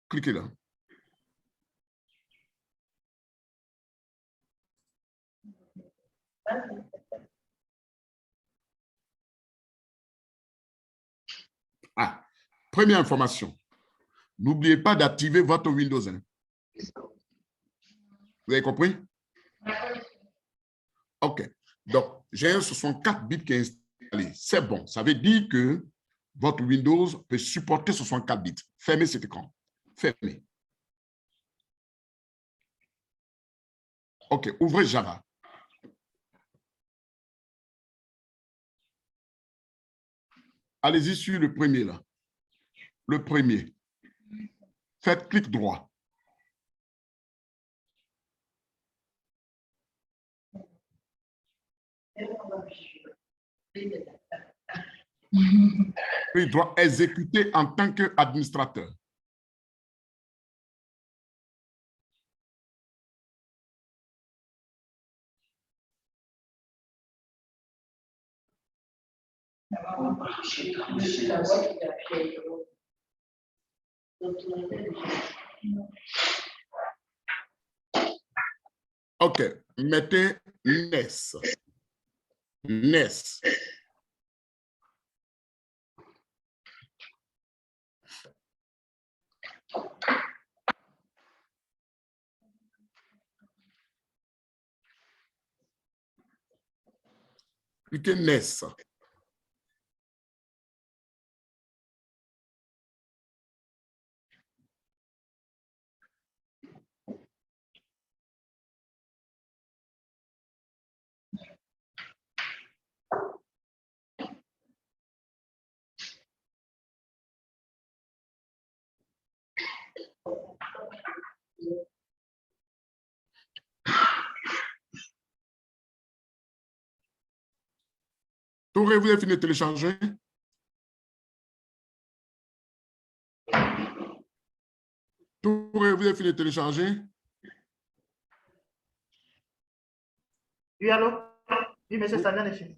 Cliquez là. Ah, première information. N'oubliez pas d'activer votre Windows 1. Vous avez compris? OK. Donc, j'ai un 64 bits qui est installé. C'est bon. Ça veut dire que votre Windows peut supporter 64 bits. Fermez cet écran. Fermez. OK. Ouvrez Java. Allez-y sur le premier là. Le premier. Faites clic droit. Il doit exécuter en tant qu'administrateur. OK. Mettez NES. NES. Cliquez NES. Touré, vous avez fini de télécharger? Touré, vous avez fini de télécharger? Oui, allô? Oui, monsieur, ça vient de finir.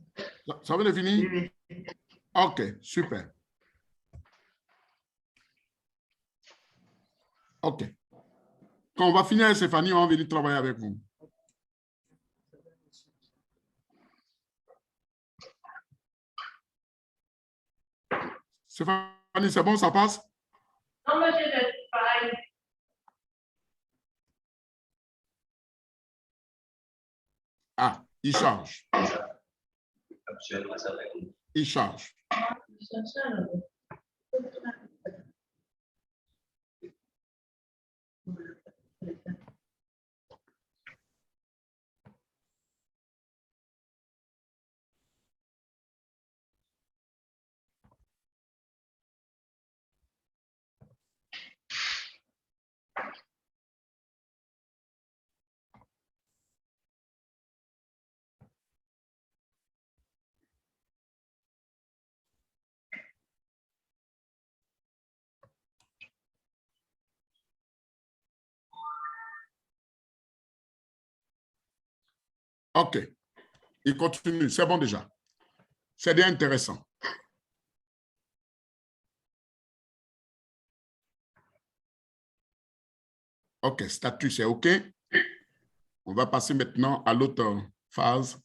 Ça vient de finir? Oui, oui. OK, super. OK. Quand on va finir avec Stéphanie, on va venir travailler avec vous. Stéphanie, c'est bon, ça passe? Non, monsieur, c'est pareil. Ah, il charge. Actuellement, ça va être. Il charge. OK. Il continue. C'est bon déjà. C'est bien intéressant. OK, statut, c'est OK. On va passer maintenant à l'autre phase.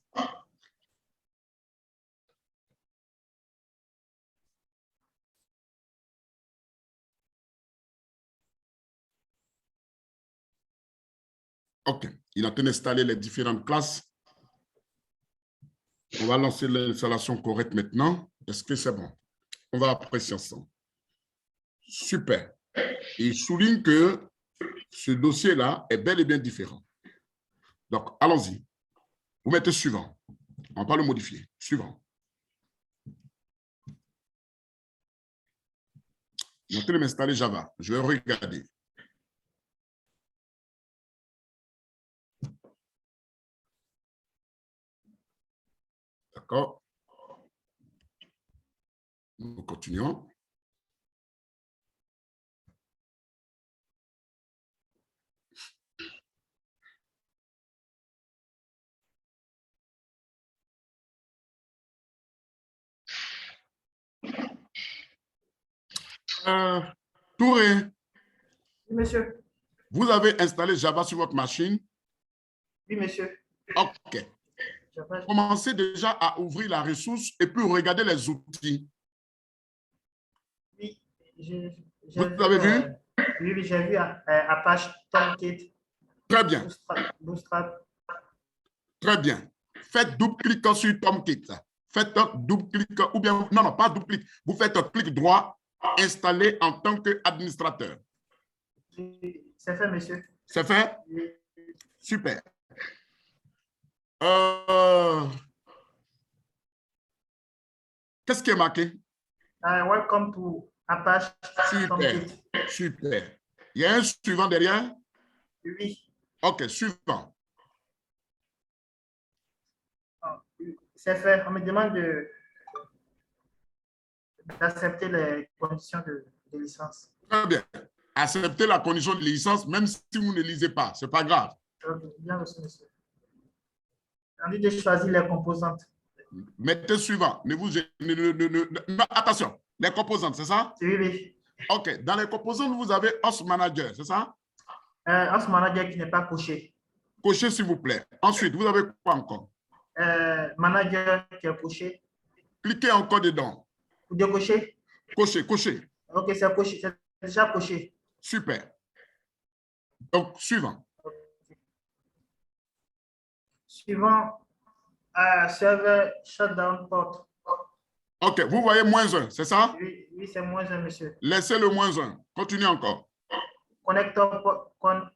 OK. Il est en train d'installer les différentes classes. On va lancer l'installation correcte maintenant. Est-ce que c'est bon? On va apprécier ensemble. Super. Il souligne que ce dossier-là est bel et bien différent. Donc, allons-y. Vous mettez suivant. On va pas le modifier. Suivant. Il est en train de m'installer Java. Je vais regarder. D'accord. Nous continuons. Touré, Oui, monsieur. vous avez installé Java sur votre machine? Oui, monsieur. OK. Commencez déjà à ouvrir la ressource et puis regardez les outils. Oui, j'ai Vous avez vu? Oui, oui, j'ai vu Apache, Tomcat. Très bien. Bootstrap. Très bien. Faites double-clic sur Tomcat. Faites un double-clic ou bien, non, pas double-clic. Vous faites un clic droit, installer en tant qu'administrateur. C'est fait, monsieur. C'est fait? Oui. Super. Qu'est-ce qui est marqué? Welcome to Apache, Super. Tomcat. Super. Il y a un suivant derrière? Oui. OK, suivant. C'est fait. On me demande d'accepter les conditions de licence. Très bien. Acceptez la condition de licence, même si vous ne lisez pas. Ce n'est pas grave. Bien reçu, monsieur. On dit de choisir les composantes. Mettez suivant. Attention, les composantes, c'est ça? Oui, oui. OK. Dans les composantes, vous avez Host Manager, c'est ça? Host Manager qui n'est pas coché. Cochez, s'il vous plaît. Ensuite, vous avez quoi encore? Manager qui est coché. Cliquez encore dedans. Vous décochez? Cochez, cochez. OK, c'est coché. C'est déjà coché. Super. Donc, suivant. Suivant, serveur shutdown port. OK, vous voyez -1, c'est ça? Oui, oui, c'est -1, monsieur. Laissez le -1. Continuez encore. Connector port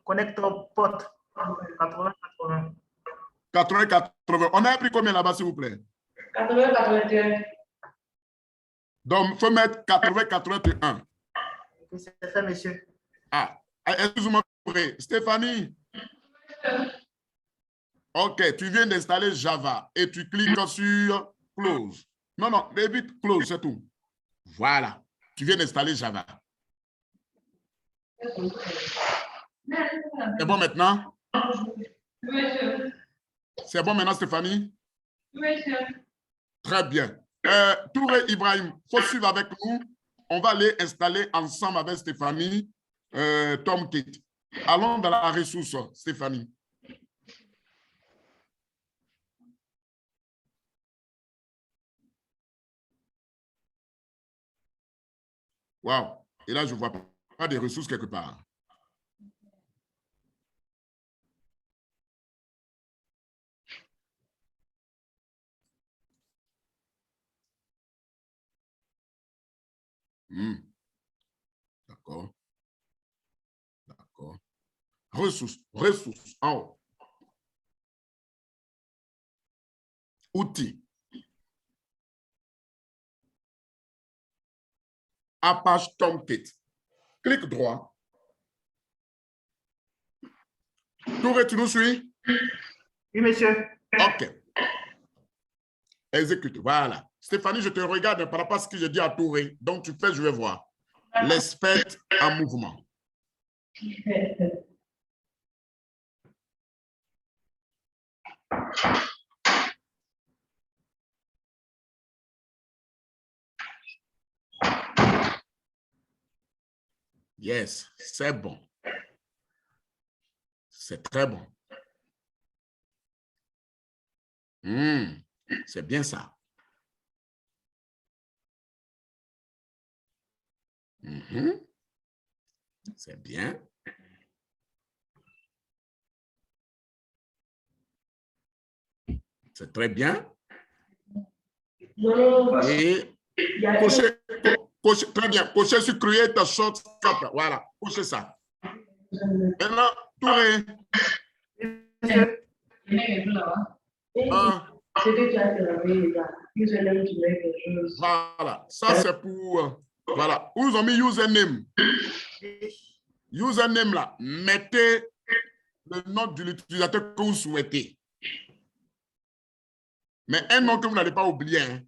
80-80. 80-80. On a pris combien là-bas, s'il vous plaît? 80-81. Donc, il faut mettre 80-81. C'est fait, monsieur. Ah, excuse-moi, Stéphanie. OK, tu viens d'installer Java et tu cliques sur Close. Non, non, évite close, c'est tout. Voilà. Tu viens d'installer Java. C'est bon maintenant? C'est bon maintenant, Stéphanie? Très bien. Touré Ibrahim, il faut suivre avec nous. On va aller installer ensemble avec Stéphanie Tomkit. Allons dans la ressource, Stéphanie. Wow. Et là, je ne vois pas des ressources quelque part. D'accord. D'accord. Ressources, en haut. Outils. Apache Tomkit. Clique droit. Touré, tu nous suis? Oui, monsieur. OK. Exécute. Voilà. Stéphanie, je te regarde par rapport à ce que j'ai dit à Touré. Donc, tu fais, je vais voir. L'expert en mouvement. Yes, c'est bon. C'est très bon. C'est bien ça. C'est bien. C'est très bien. Et cochez, très bien. Cochez sur Create a Shortcut. Voilà. Cochez ça. Maintenant, Touré. Monsieur. C'est que tu as servi là. Username, tu mets quelque chose. Voilà. Ça, c'est pour... voilà. Où ils ont mis username? Username, là. Mettez le nom de l'utilisateur que vous souhaitez. Mais un nom que vous n'allez pas oublier. Hein.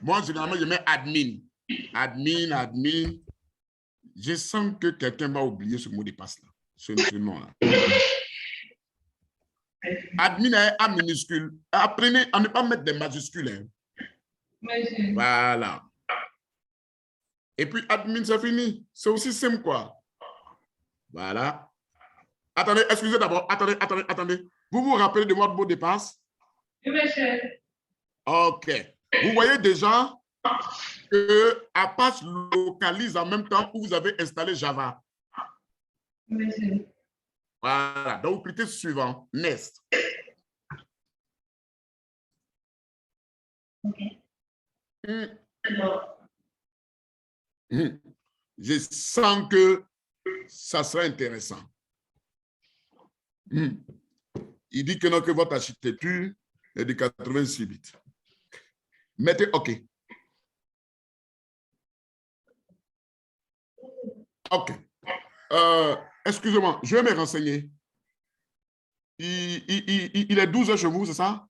Moi, généralement, je mets admin. Admin. Je sens que quelqu'un va oublier ce mot de passe-là. Ce nom-là. Admin est A minuscule. Apprenez à ne pas mettre des majuscules. Hein. Voilà. Et puis, admin, c'est fini. C'est aussi simple, quoi. Voilà. Attendez, excusez d'abord. Attendez. Vous vous rappelez de votre mot de passe? Oui, monsieur. OK. Vous voyez déjà que Apache localise en même temps où vous avez installé Java. Oui, monsieur. Voilà. Donc, vous cliquez sur suivant. Next. OK. Non. Je sens que ça sera intéressant. Il dit que non, que votre architecture est de 86 bits. Mettez OK. OK. Excusez-moi, je vais me renseigner. Il est 12 heures chez vous, c'est ça?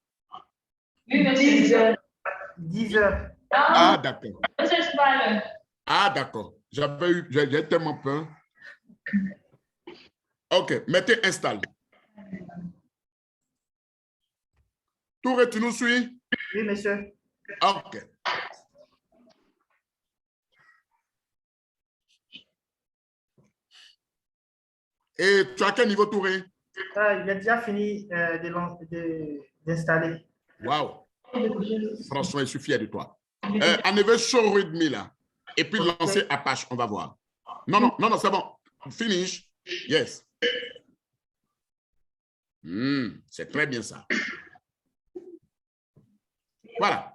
Oui, monsieur. 10 heures. 10 heures. Ah, d'accord. Monsieur Spall. Ah, d'accord. J'ai tellement peur. OK, mettez install. Touré, tu nous suis? Oui, monsieur. OK. Et tu as quel niveau, Touré? Il a déjà fini d'installer. Wow. Franchement, je suis fier de toi. Enlevez show readme là. Et puis lancer Apache, on va voir. Non, c'est bon. Finish. Yes. C'est très bien ça. Voilà.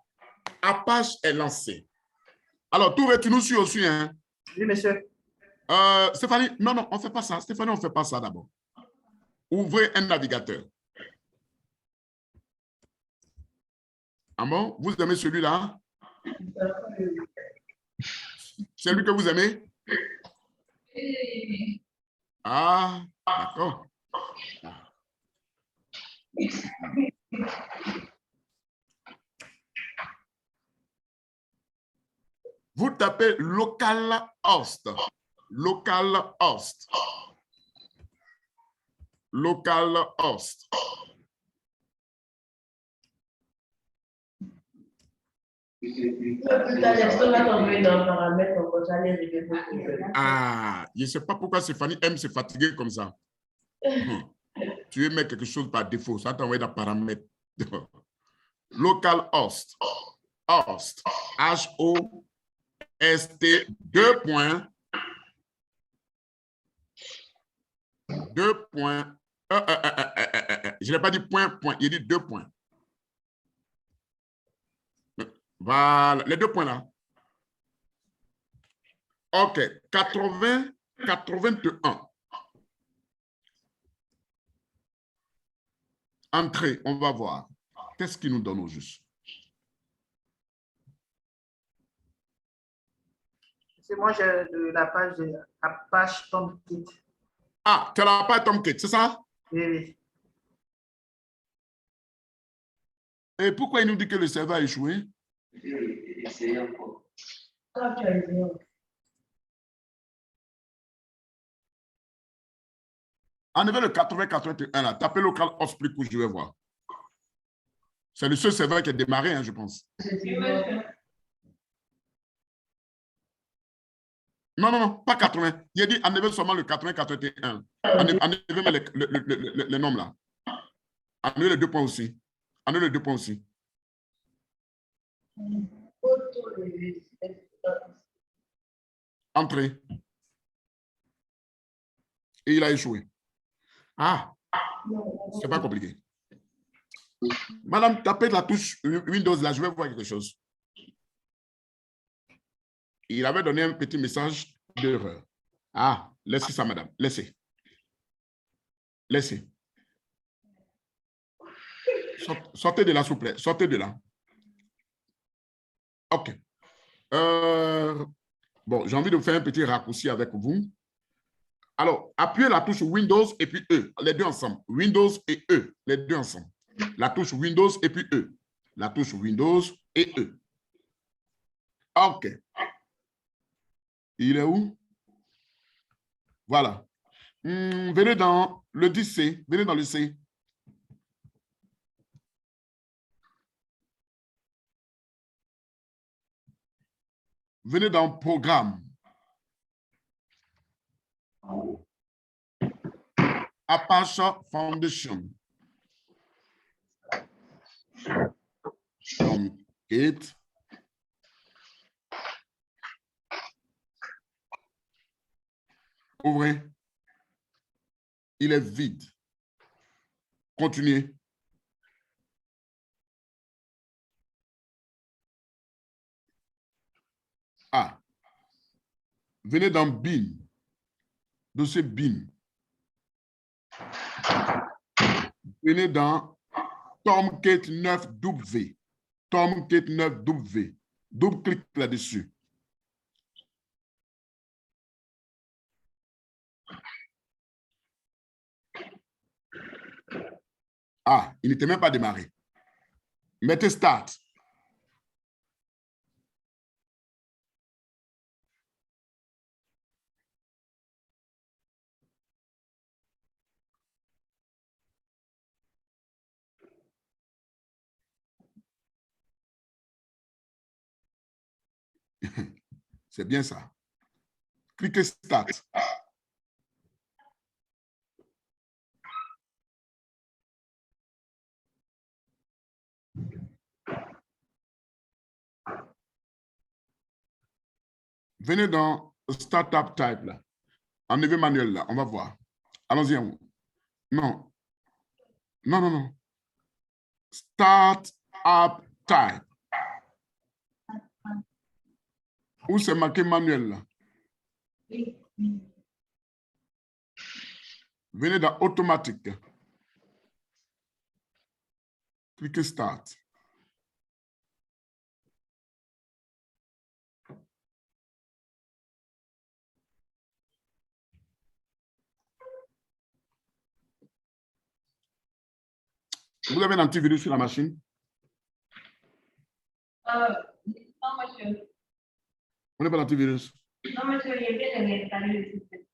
Apache est lancé. Alors, Touré, tu nous suis aussi, hein? Oui, monsieur. Stéphanie, non, on ne fait pas ça. Stéphanie, on ne fait pas ça d'abord. Ouvrez un navigateur. Ah bon? Vous aimez celui-là? C'est lui que vous aimez? Ah, d'accord. Vous tapez localhost. Localhost. Localhost. Ah, je ne sais pas pourquoi Stéphanie aime se fatiguer comme ça. Tu veux mettre quelque chose par défaut, ça t'envoie dans paramètres. Localhost. Host. H-O-S-T, 2 points. 2 points. Je n'ai pas dit point, point. Il dit 2 points. Voilà, les 2 points là. OK, 80, 81. Entrée, on va voir. Qu'est-ce qu'il nous donne au juste? C'est moi, j'ai la page Tomkit. Ah, tu n'as pas Tomkit, c'est ça? Oui, oui. Et pourquoi il nous dit que le serveur a échoué? Essayez encore. Enlevez le 80-81 là. Tapez localhost plus court, je vais voir. C'est le seul serveur qui a démarré, hein, je pense. Non, non, non, pas 80. Il a dit enlevez seulement le 80-81. Enlevez les nombres là. Enlevez les 2 points aussi. Enlevez les 2 points aussi. Entrée. Et il a échoué. Ah, c'est pas compliqué. Madame, tapez la touche Windows là, je vais voir quelque chose. Il avait donné un petit message d'erreur. Ah, laissez ça, madame. Laissez. Laissez. Sortez de là, s'il vous plaît. Sortez de là. OK. Bon, j'ai envie de faire un petit raccourci avec vous. Alors, appuyez la touche Windows et puis E, les deux ensemble. Windows et E, les deux ensemble. La touche Windows et puis E. La touche Windows et E. OK. Il est où? Voilà. Venez dans le 10C. Venez dans le C. Venez dans Programme. Apache Foundation. Tomkit. Ouvrez. Il est vide. Continuez. Ah. Venez dans BIM. Dossier BIM. Venez dans Tomkit 9W. Tomkit 9W. Double-clic là-dessus. Ah, il n'était même pas démarré. Mettez Start. C'est bien ça. Cliquez Start. Venez dans Startup Type là. Enlevez manuel là. On va voir. Allons-y. Non. Non, non, non. Startup Type. Où c'est marqué manuel là? Venez dans automatique. Cliquez Start. Vous avez un antivirus sur la machine? Non, monsieur. On n'est pas l'antivirus. Non, monsieur, il vient de réinstaller le système.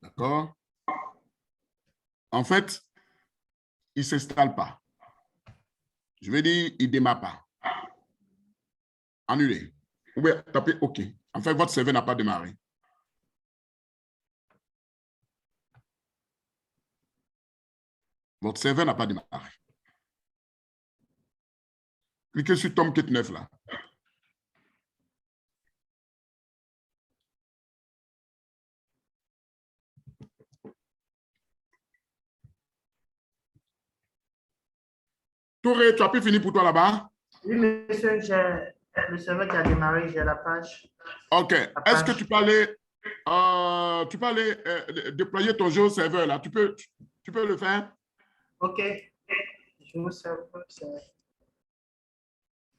D'accord? En fait, il ne s'installe pas. Je veux dire, il ne démarre pas. Annulé. Ou bien tapez OK. En fait, votre serveur n'a pas démarré. Votre serveur n'a pas démarré. Cliquez sur Tomcat 9 là. Touré, tu as pu finir pour toi là-bas? Oui, monsieur, j'ai le serveur qui a démarré, j'ai la page. OK. Est-ce que tu peux aller, déployer ton jeu au serveur là? Tu peux le faire? OK. Je vous serveur, c'est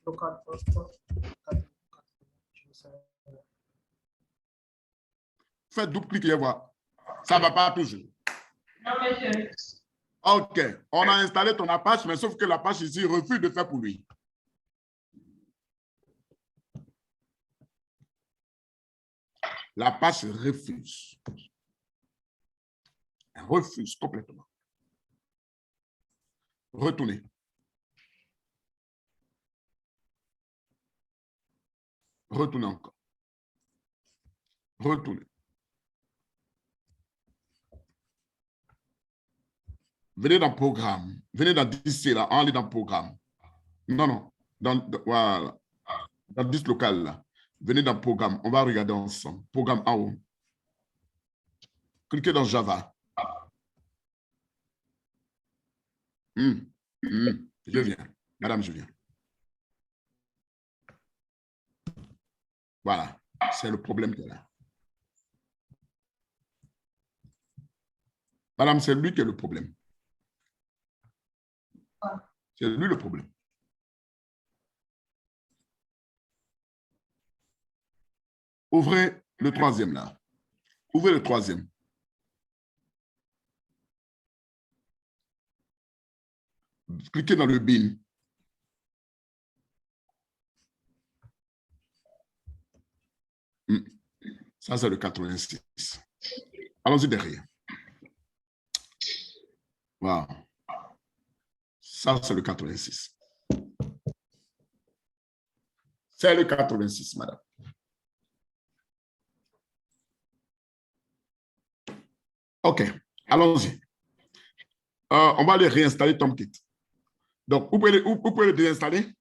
localhost. Faites double clic et voir. Ça ne va pas toujours. Non, monsieur. OK. On a installé ton Apache, mais sauf que l'Apache ici refuse de faire pour lui. L'Apache refuse. Elle refuse complètement. Retournez. Retournez encore. Retournez. Venez dans Programme. Venez dans 10C là. Allez dans Programme. Non. Voilà. Dans 10 local là. Venez dans Programme. On va regarder ensemble. Programme en haut. Cliquez dans Java. Je viens. Madame, je viens. Voilà. C'est le problème qu'elle a. Madame, c'est lui qui est le problème. C'est lui le problème. Ouvrez le troisième là. Ouvrez le troisième. Cliquez dans le bin. Ça, c'est le 86. Allons-y derrière. Voilà. Ça, c'est le 86. C'est le 86, madame. OK. Allons-y. On va aller réinstaller Tomcat. Donc, vous pouvez le désinstaller?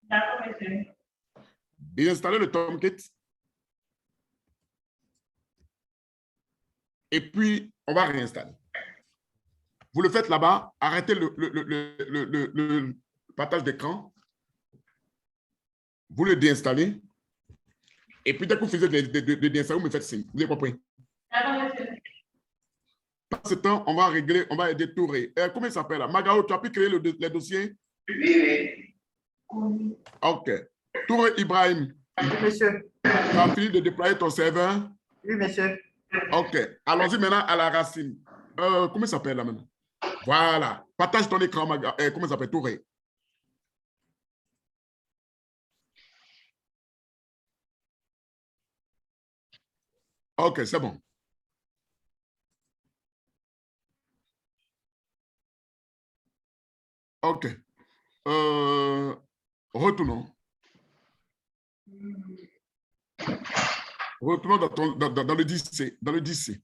D'accord, monsieur. Désinstaller le Tomcat. Et puis, on va réinstaller. Vous le faites là-bas. Arrêtez le partage d'écran. Vous le déinstallez. Et puis, dès que vous faites le déinstaller, vous me faites signe. Vous avez compris? D'accord, monsieur. Par ce temps, on va régler, on va aider Touré. Comment il s'appelle là? Magao, tu as pu créer les dossiers? Oui. OK. Touré Ibrahim, Oui, monsieur. tu as fini de déployer ton serveur? Oui, monsieur. OK. Allons-y maintenant à la racine. Comment il s'appelle là maintenant? Voilà. Partage ton écran, Magao. Comment il s'appelle? Touré. OK, c'est bon. OK. Retournons. Retournons dans le 10C. Dans le 10C.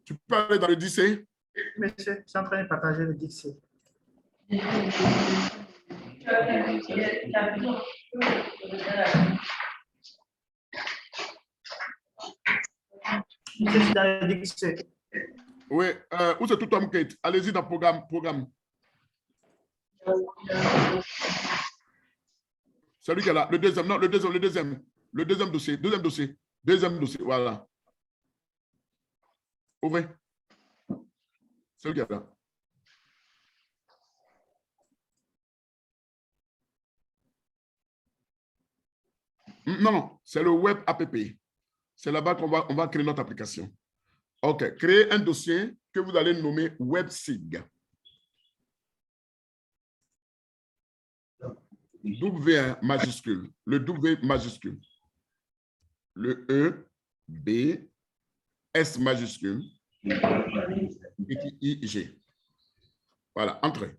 Tu peux aller dans le 10C? Monsieur, je suis en train de partager le Dixie. Monsieur, je suis dans le Dixie. Oui. Où c'est tout Tomcat? Allez-y dans programme. Celui qui est là. Le deuxième. Non, le deuxième. Le deuxième dossier. Deuxième dossier. Voilà. Ouvrez. Celui qui est là. Non, c'est le web app. C'est là-bas qu'on va créer notre application. OK. Créez un dossier que vous allez nommer WebSig. W majuscule. Le W majuscule. Le E, B, S majuscule. Et I, G. Voilà, entrez.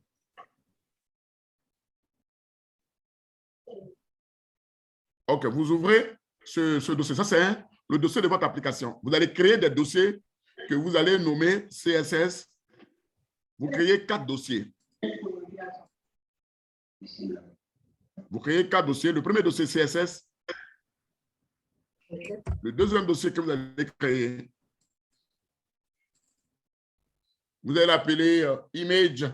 OK, vous ouvrez ce dossier. Ça, c'est le dossier de votre application. Vous allez créer des dossiers que vous allez nommer CSS. Vous créez 4 dossiers. Vous créez 4 dossiers. Le premier dossier CSS. Le deuxième dossier que vous allez créer, vous allez l'appeler image.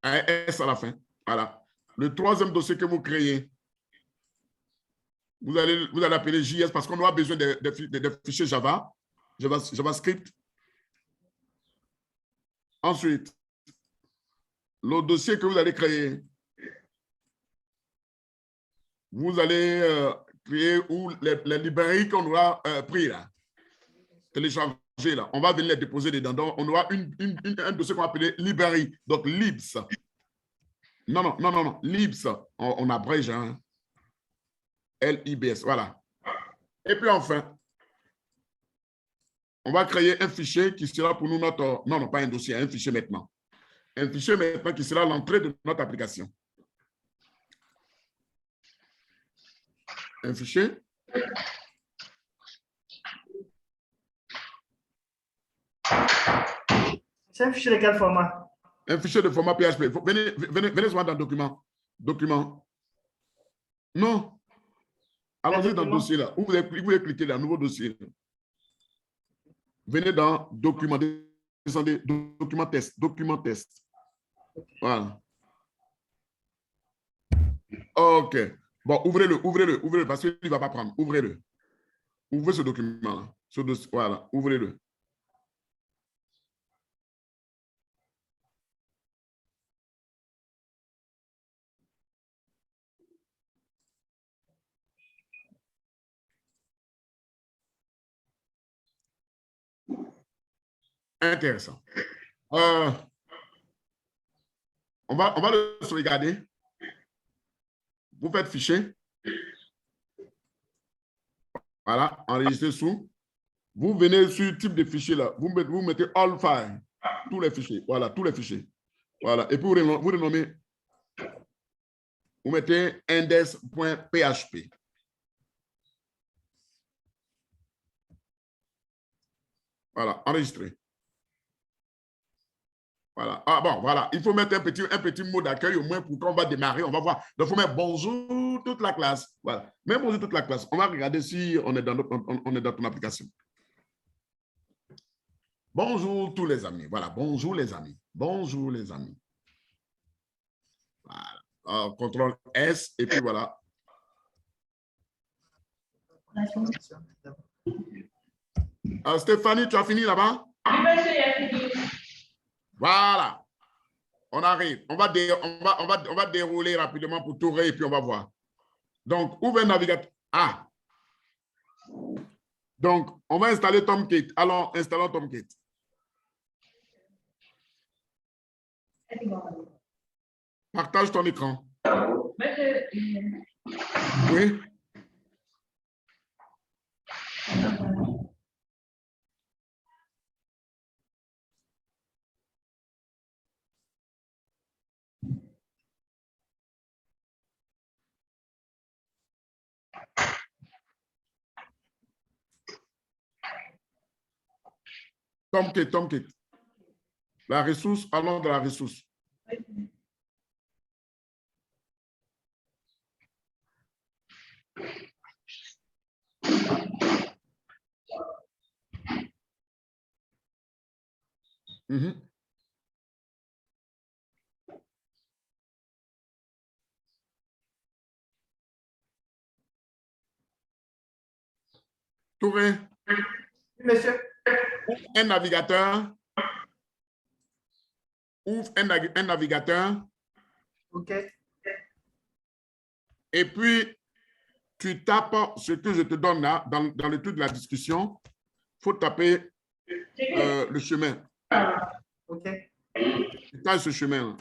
Un S à la fin. Voilà. Le troisième dossier que vous créez, vous allez appeler JS parce qu'on aura besoin de fichiers JavaScript. Ensuite, le dossier que vous allez créer, vous allez créer les librairies qu'on aura pris là, téléchargées là. On va venir les déposer dedans. Donc, on aura un dossier qu'on va appeler librairie. Donc, libs. Non. Libs. On abrège. Hein. LIBS. Voilà. Et puis enfin, on va créer un fichier qui sera pour nous notre... Non, pas un dossier, un fichier maintenant. Un fichier maintenant qui sera l'entrée de notre application. Un fichier. C'est un fichier de quel format? Un fichier de format PHP. Venez voir dans document. Document. Non. Allons-y dans le dossier là. Vous pouvez cliquer dans nouveau dossier. Venez dans document. Descendez, document test. Document test. Voilà. OK. Bon, ouvrez-le parce qu'il ne va pas prendre. Ouvrez-le. Ouvrez ce document-là. Voilà, ouvrez-le. Intéressant. On va le regarder. Vous faites fichier. Voilà, enregistrer sous. Vous venez sur type de fichier là. Vous mettez all file. Tous les fichiers. Voilà, tous les fichiers. Voilà. Et puis vous renommez. Vous mettez index.php. Voilà, enregistré. Voilà. Ah bon, voilà. Il faut mettre un petit mot d'accueil au moins pour qu'on va démarrer. On va voir. Donc, il faut mettre bonjour toute la classe. Voilà. Même bonjour toute la classe. On va regarder si on est dans ton application. Bonjour tous les amis. Voilà. Bonjour les amis. Bonjour les amis. Voilà. Alors, CTRL S et puis voilà. Alors, Stéphanie, tu as fini là-bas? Oui, monsieur, il a fini. Voilà. On arrive. On va dérouler rapidement pour tourner et puis on va voir. Donc, ouvre un navigateur. Ah. Donc, on va installer Tomcat. Allons, installons Tomcat. Partage ton écran. Monsieur, Oui. Tomcat. La ressource, allons de la ressource. Touré. Monsieur. Ouvre un navigateur. Ouvre un navigateur. OK. Et puis, tu tapes ce que je te donne là, dans le truc de la discussion. Il faut taper le chemin. OK. Tu tapes ce chemin.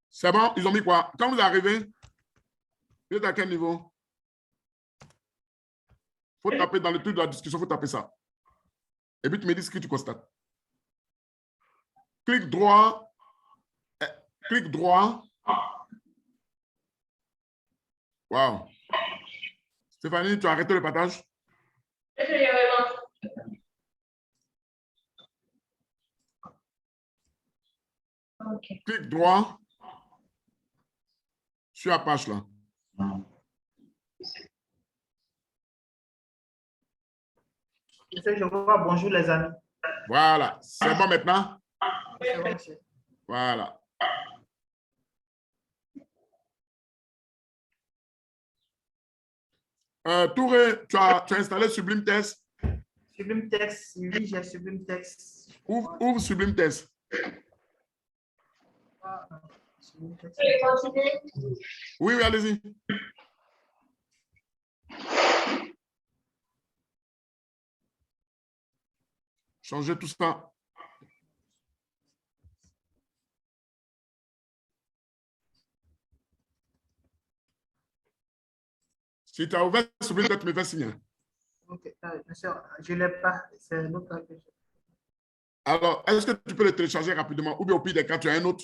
C'est bon? Ils ont mis quoi? Quand vous arrivez, vous êtes à quel niveau? Il faut taper dans le truc de la discussion, il faut taper ça. Et puis tu me dis ce que tu constates. Clique droit. Clique droit. Wow. Stéphanie, tu as arrêté le partage? Ok. Clique droit sur la page là. Je vois, bonjour les amis. Voilà. C'est bon maintenant? C'est bon, monsieur. Voilà. Touré, tu as installé Sublime Text? Sublime Text, oui, j'ai Sublime Text. Ouvre Sublime Text. Sublime Text. Je vais continuer. Oui, oui, allez-y. Changez tout ça. Si tu as ouvert Sublime Text, tu me fais signe. Ok, monsieur, je ne l'ai pas. C'est l'autre que j'ai. Alors, est-ce que tu peux le télécharger rapidement? Ou bien au pire des cas, tu as un autre?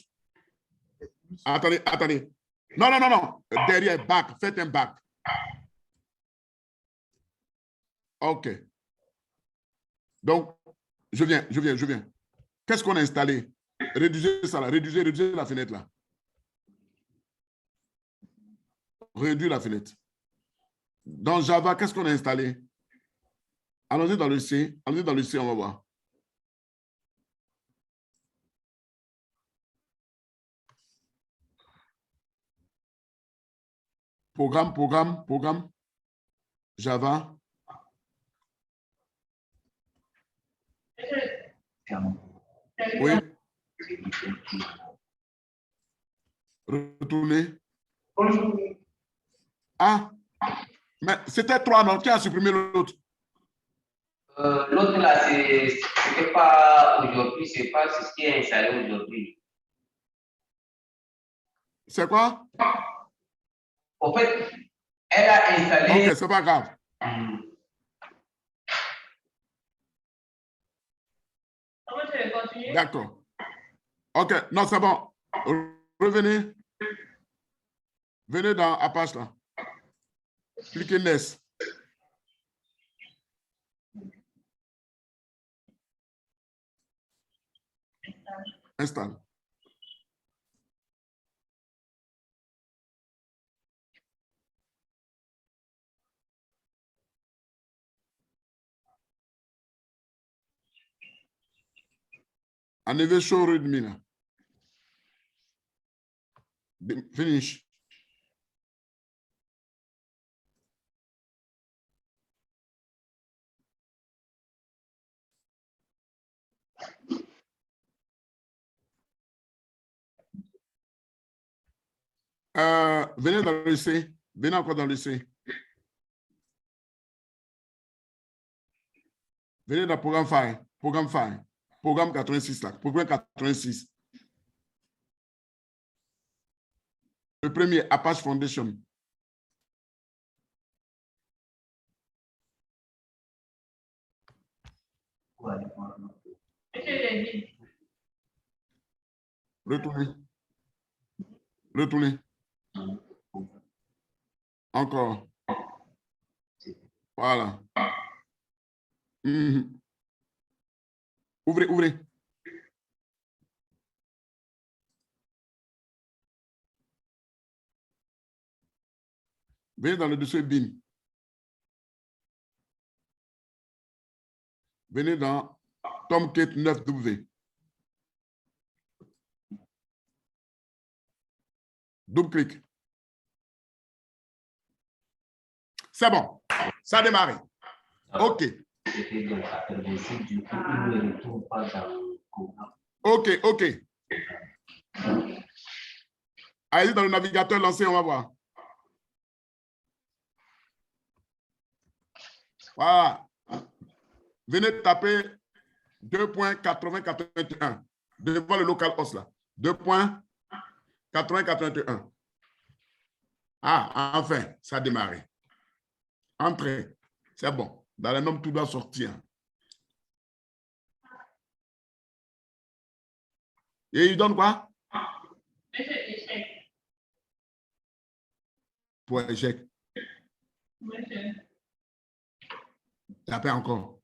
Attendez, attendez. Non, non, non, non. Derrière, back. Faites un back. OK. Donc, je viens. Qu'est-ce qu'on a installé? Réduisez ça là. Réduisez la fenêtre là. Réduire la fenêtre. Dans Java, qu'est-ce qu'on a installé? Allons-y dans le C. Allons-y dans le C, on va voir. Programme. Java. Oui. Retournez. Bonjour. Ah, mais c'était 3, non? Qui a supprimé l'autre? L'autre là, c'était pas aujourd'hui, c'est pas ce qui est installé aujourd'hui. C'est quoi? En fait, elle a installé. Ok, c'est pas grave. Comment je vais continuer? D'accord. Ok, non, c'est bon. Revenez. Venez dans Apache là. Cliquez Next. Installe. Enlevez show readme là. Finish. Venez dans le C. Venez encore dans le C. Venez dans Programme File. Programme 86 là. Programme 86. Le premier, Apache Foundation. Retournez. Encore. Voilà. Ouvrez. Venez dans le dossier BIM. Venez dans Tomcat 9W. Double-clic. C'est bon. Ça a démarré. OK. OK. Allez dans le navigateur, lancez, on va voir. Voilà. Venez taper 2.8081 devant le localhost là. 2.8081. Ah, enfin, ça a démarré. Entrez. C'est bon. Dans le nom, tout doit sortir. Et il donne quoi? Pour échec. Tapez encore.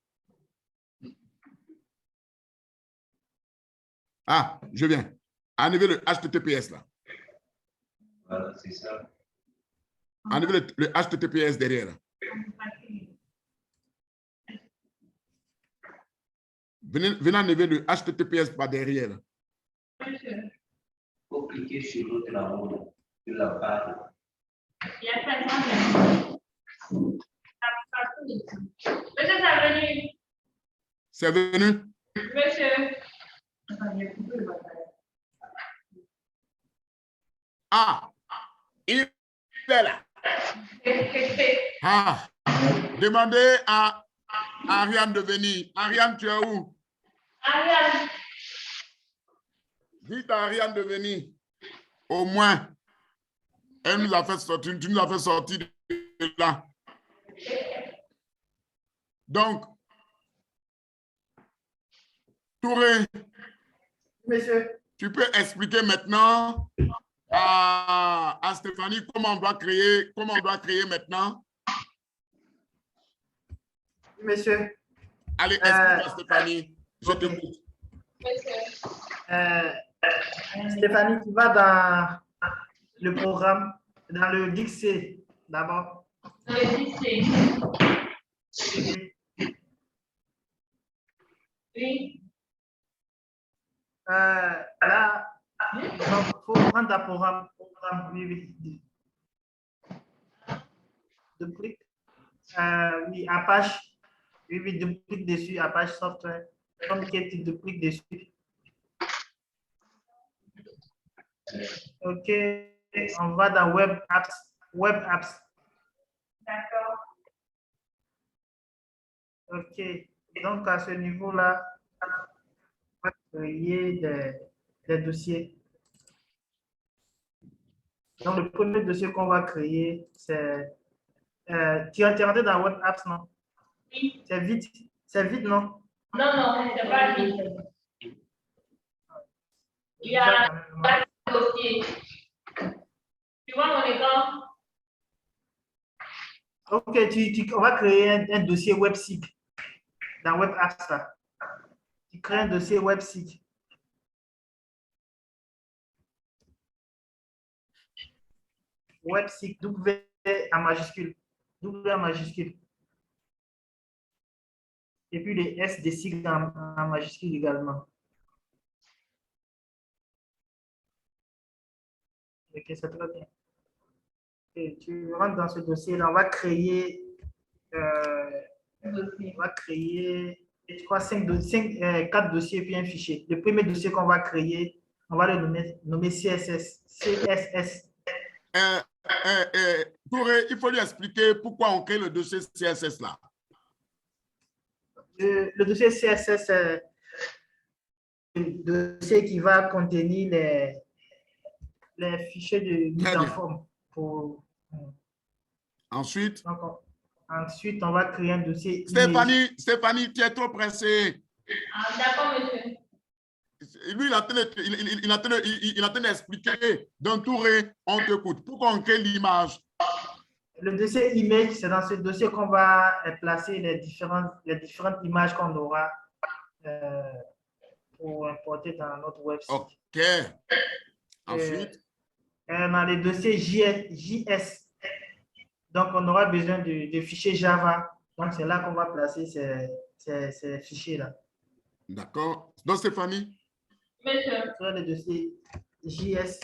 Ah, je viens. Enlevez le HTTPS là. Voilà, c'est ça. Enlevez le HTTPS derrière. Là. Venez enlever le HTTPS par derrière. Là. Il faut cliquer sur l'autre là-haut, sur la barre. Monsieur, ça venu. C'est venu? Monsieur. Ah, il est là. Ah, demandez à Ariane de venir. Ariane, tu es où? Ariane. Dites à Ariane de venir. Au moins, elle nous a fait sortir, tu nous as fait sortir de là. Donc, Touré, Monsieur, tu peux expliquer maintenant à Stéphanie comment on doit créer maintenant? monsieur, Allez, explique à Stéphanie. Je ok. t'écoute. Stéphanie, tu vas dans le programme, dans le Dixé d'abord. Oui. Là, il faut prendre un programme, oui, oui. Duplique, oui, Apache, oui, oui, duplique dessus, Apache Software, comme que tu dupliques dessus. Ok, on va dans Web Apps. D'accord. Ok, donc à ce niveau-là, on va créer des dossiers. Donc le premier dossier qu'on va créer, c'est... tu es rentré dans Web Apps, non? Oui. C'est vite, non? Non, c'est pas vite. Il y a un dossier. Tu vois mon écran? Ok, on va créer un dossier WebSig dans Web Apps. Là. Tu crées un dossier WebSig. WebSig, W en majuscule. W en majuscule. Et puis les S des sigles en majuscule également. Ok, c'est très bien. Et tu rentres dans ce dossier-là, on va créer, je crois, 4 dossiers puis un fichier. Le premier dossier qu'on va créer, on va le nommer CSS. Touré, il faut lui expliquer pourquoi on crée le dossier CSS là. Le dossier CSS, c'est le dossier qui va contenir les fichiers de mise en forme. Ensuite, ensuite, on va créer un dossier Stéphanie, tu es trop pressée. Ah, d'accord, monsieur. Lui, il est en train d'expliquer. Donc, Touré, on t'écoute. Pourquoi on crée l'image? Le dossier image, c'est dans ce dossier qu'on va placer les différentes images qu'on aura pour importer dans notre website. OK. Ensuite? Dans les dossiers JS, donc on aura besoin de fichiers Java. Donc, c'est là qu'on va placer ces fichiers-là. D'accord. Donc, Stéphanie? Monsieur. Sur le dossier JS,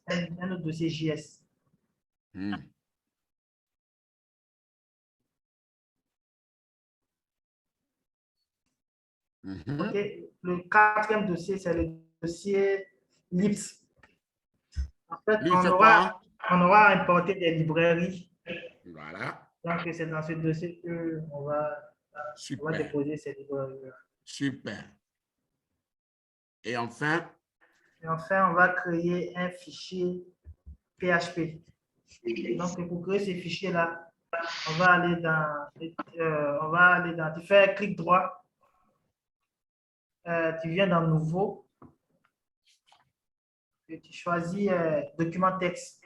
un autre dossier JS. OK? Le quatrième dossier, c'est le dossier LIPS. En fait, Lui, il on fait aura quoi? importé des librairies. Voilà. Donc, c'est dans ce dossier qu'on va Super. déposer ces librairies. Super. Et enfin, Et enfin, on va créer un fichier PHP. Donc, pour créer ce fichier-là, on va aller dans, tu fais clic droit, tu viens dans Nouveau, et tu choisis Document texte.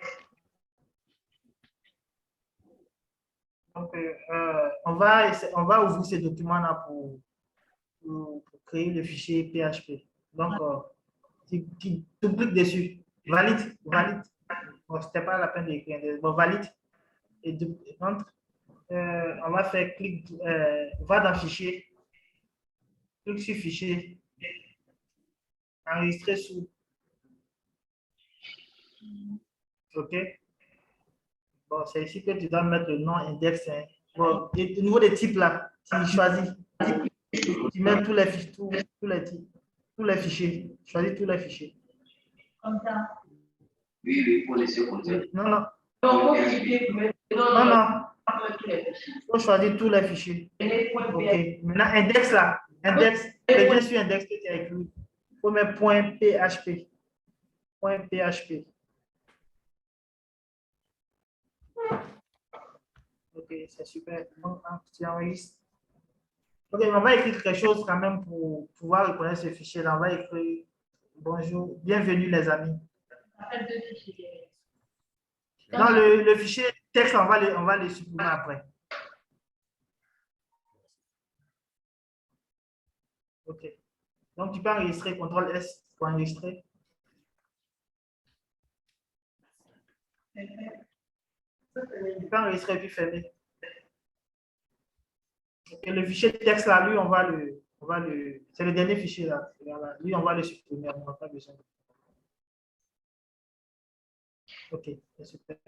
Donc, on va ouvrir ce document-là pour créer le fichier PHP. Donc, tu cliques dessus, valide. Bon, ce n'était pas la peine d'écrire, bon, valide. Et entre, on va faire clic, va dans Fichier, clique sur Fichier, enregistrer sous. OK? Bon, c'est ici que tu dois mettre le nom index. Hein. Bon, et au niveau des types là, tu choisis type, tu mets tous les fichiers, tous les fichiers. Choisis tous les fichiers. Comme ça. Oui, oui, pour laisser comme ça. Non. Donc, faut cliquer pour mettre Non. tous les fichiers. Il faut choisir tous les fichiers. Et les points OK. PHP. Maintenant, index là. Index. Cliquez sur index que tu as écrit. Il faut mettre point .php. Point .php. OK, c'est super. Donc, tu enregistres. OK, on va écrire quelque chose quand même pour pouvoir reconnaître ce fichier-là. On va écrire bonjour, bienvenue les amis. Après deux fichiers. Non, le fichier texte, on va le supprimer après. OK. Donc, tu peux enregistrer, CTRL S pour enregistrer. Tu peux enregistrer puis fermer. Okay, le fichier texte là, lui, c'est le dernier fichier là. Lui, on va le supprimer, on n'a pas besoin. OK, c'est super.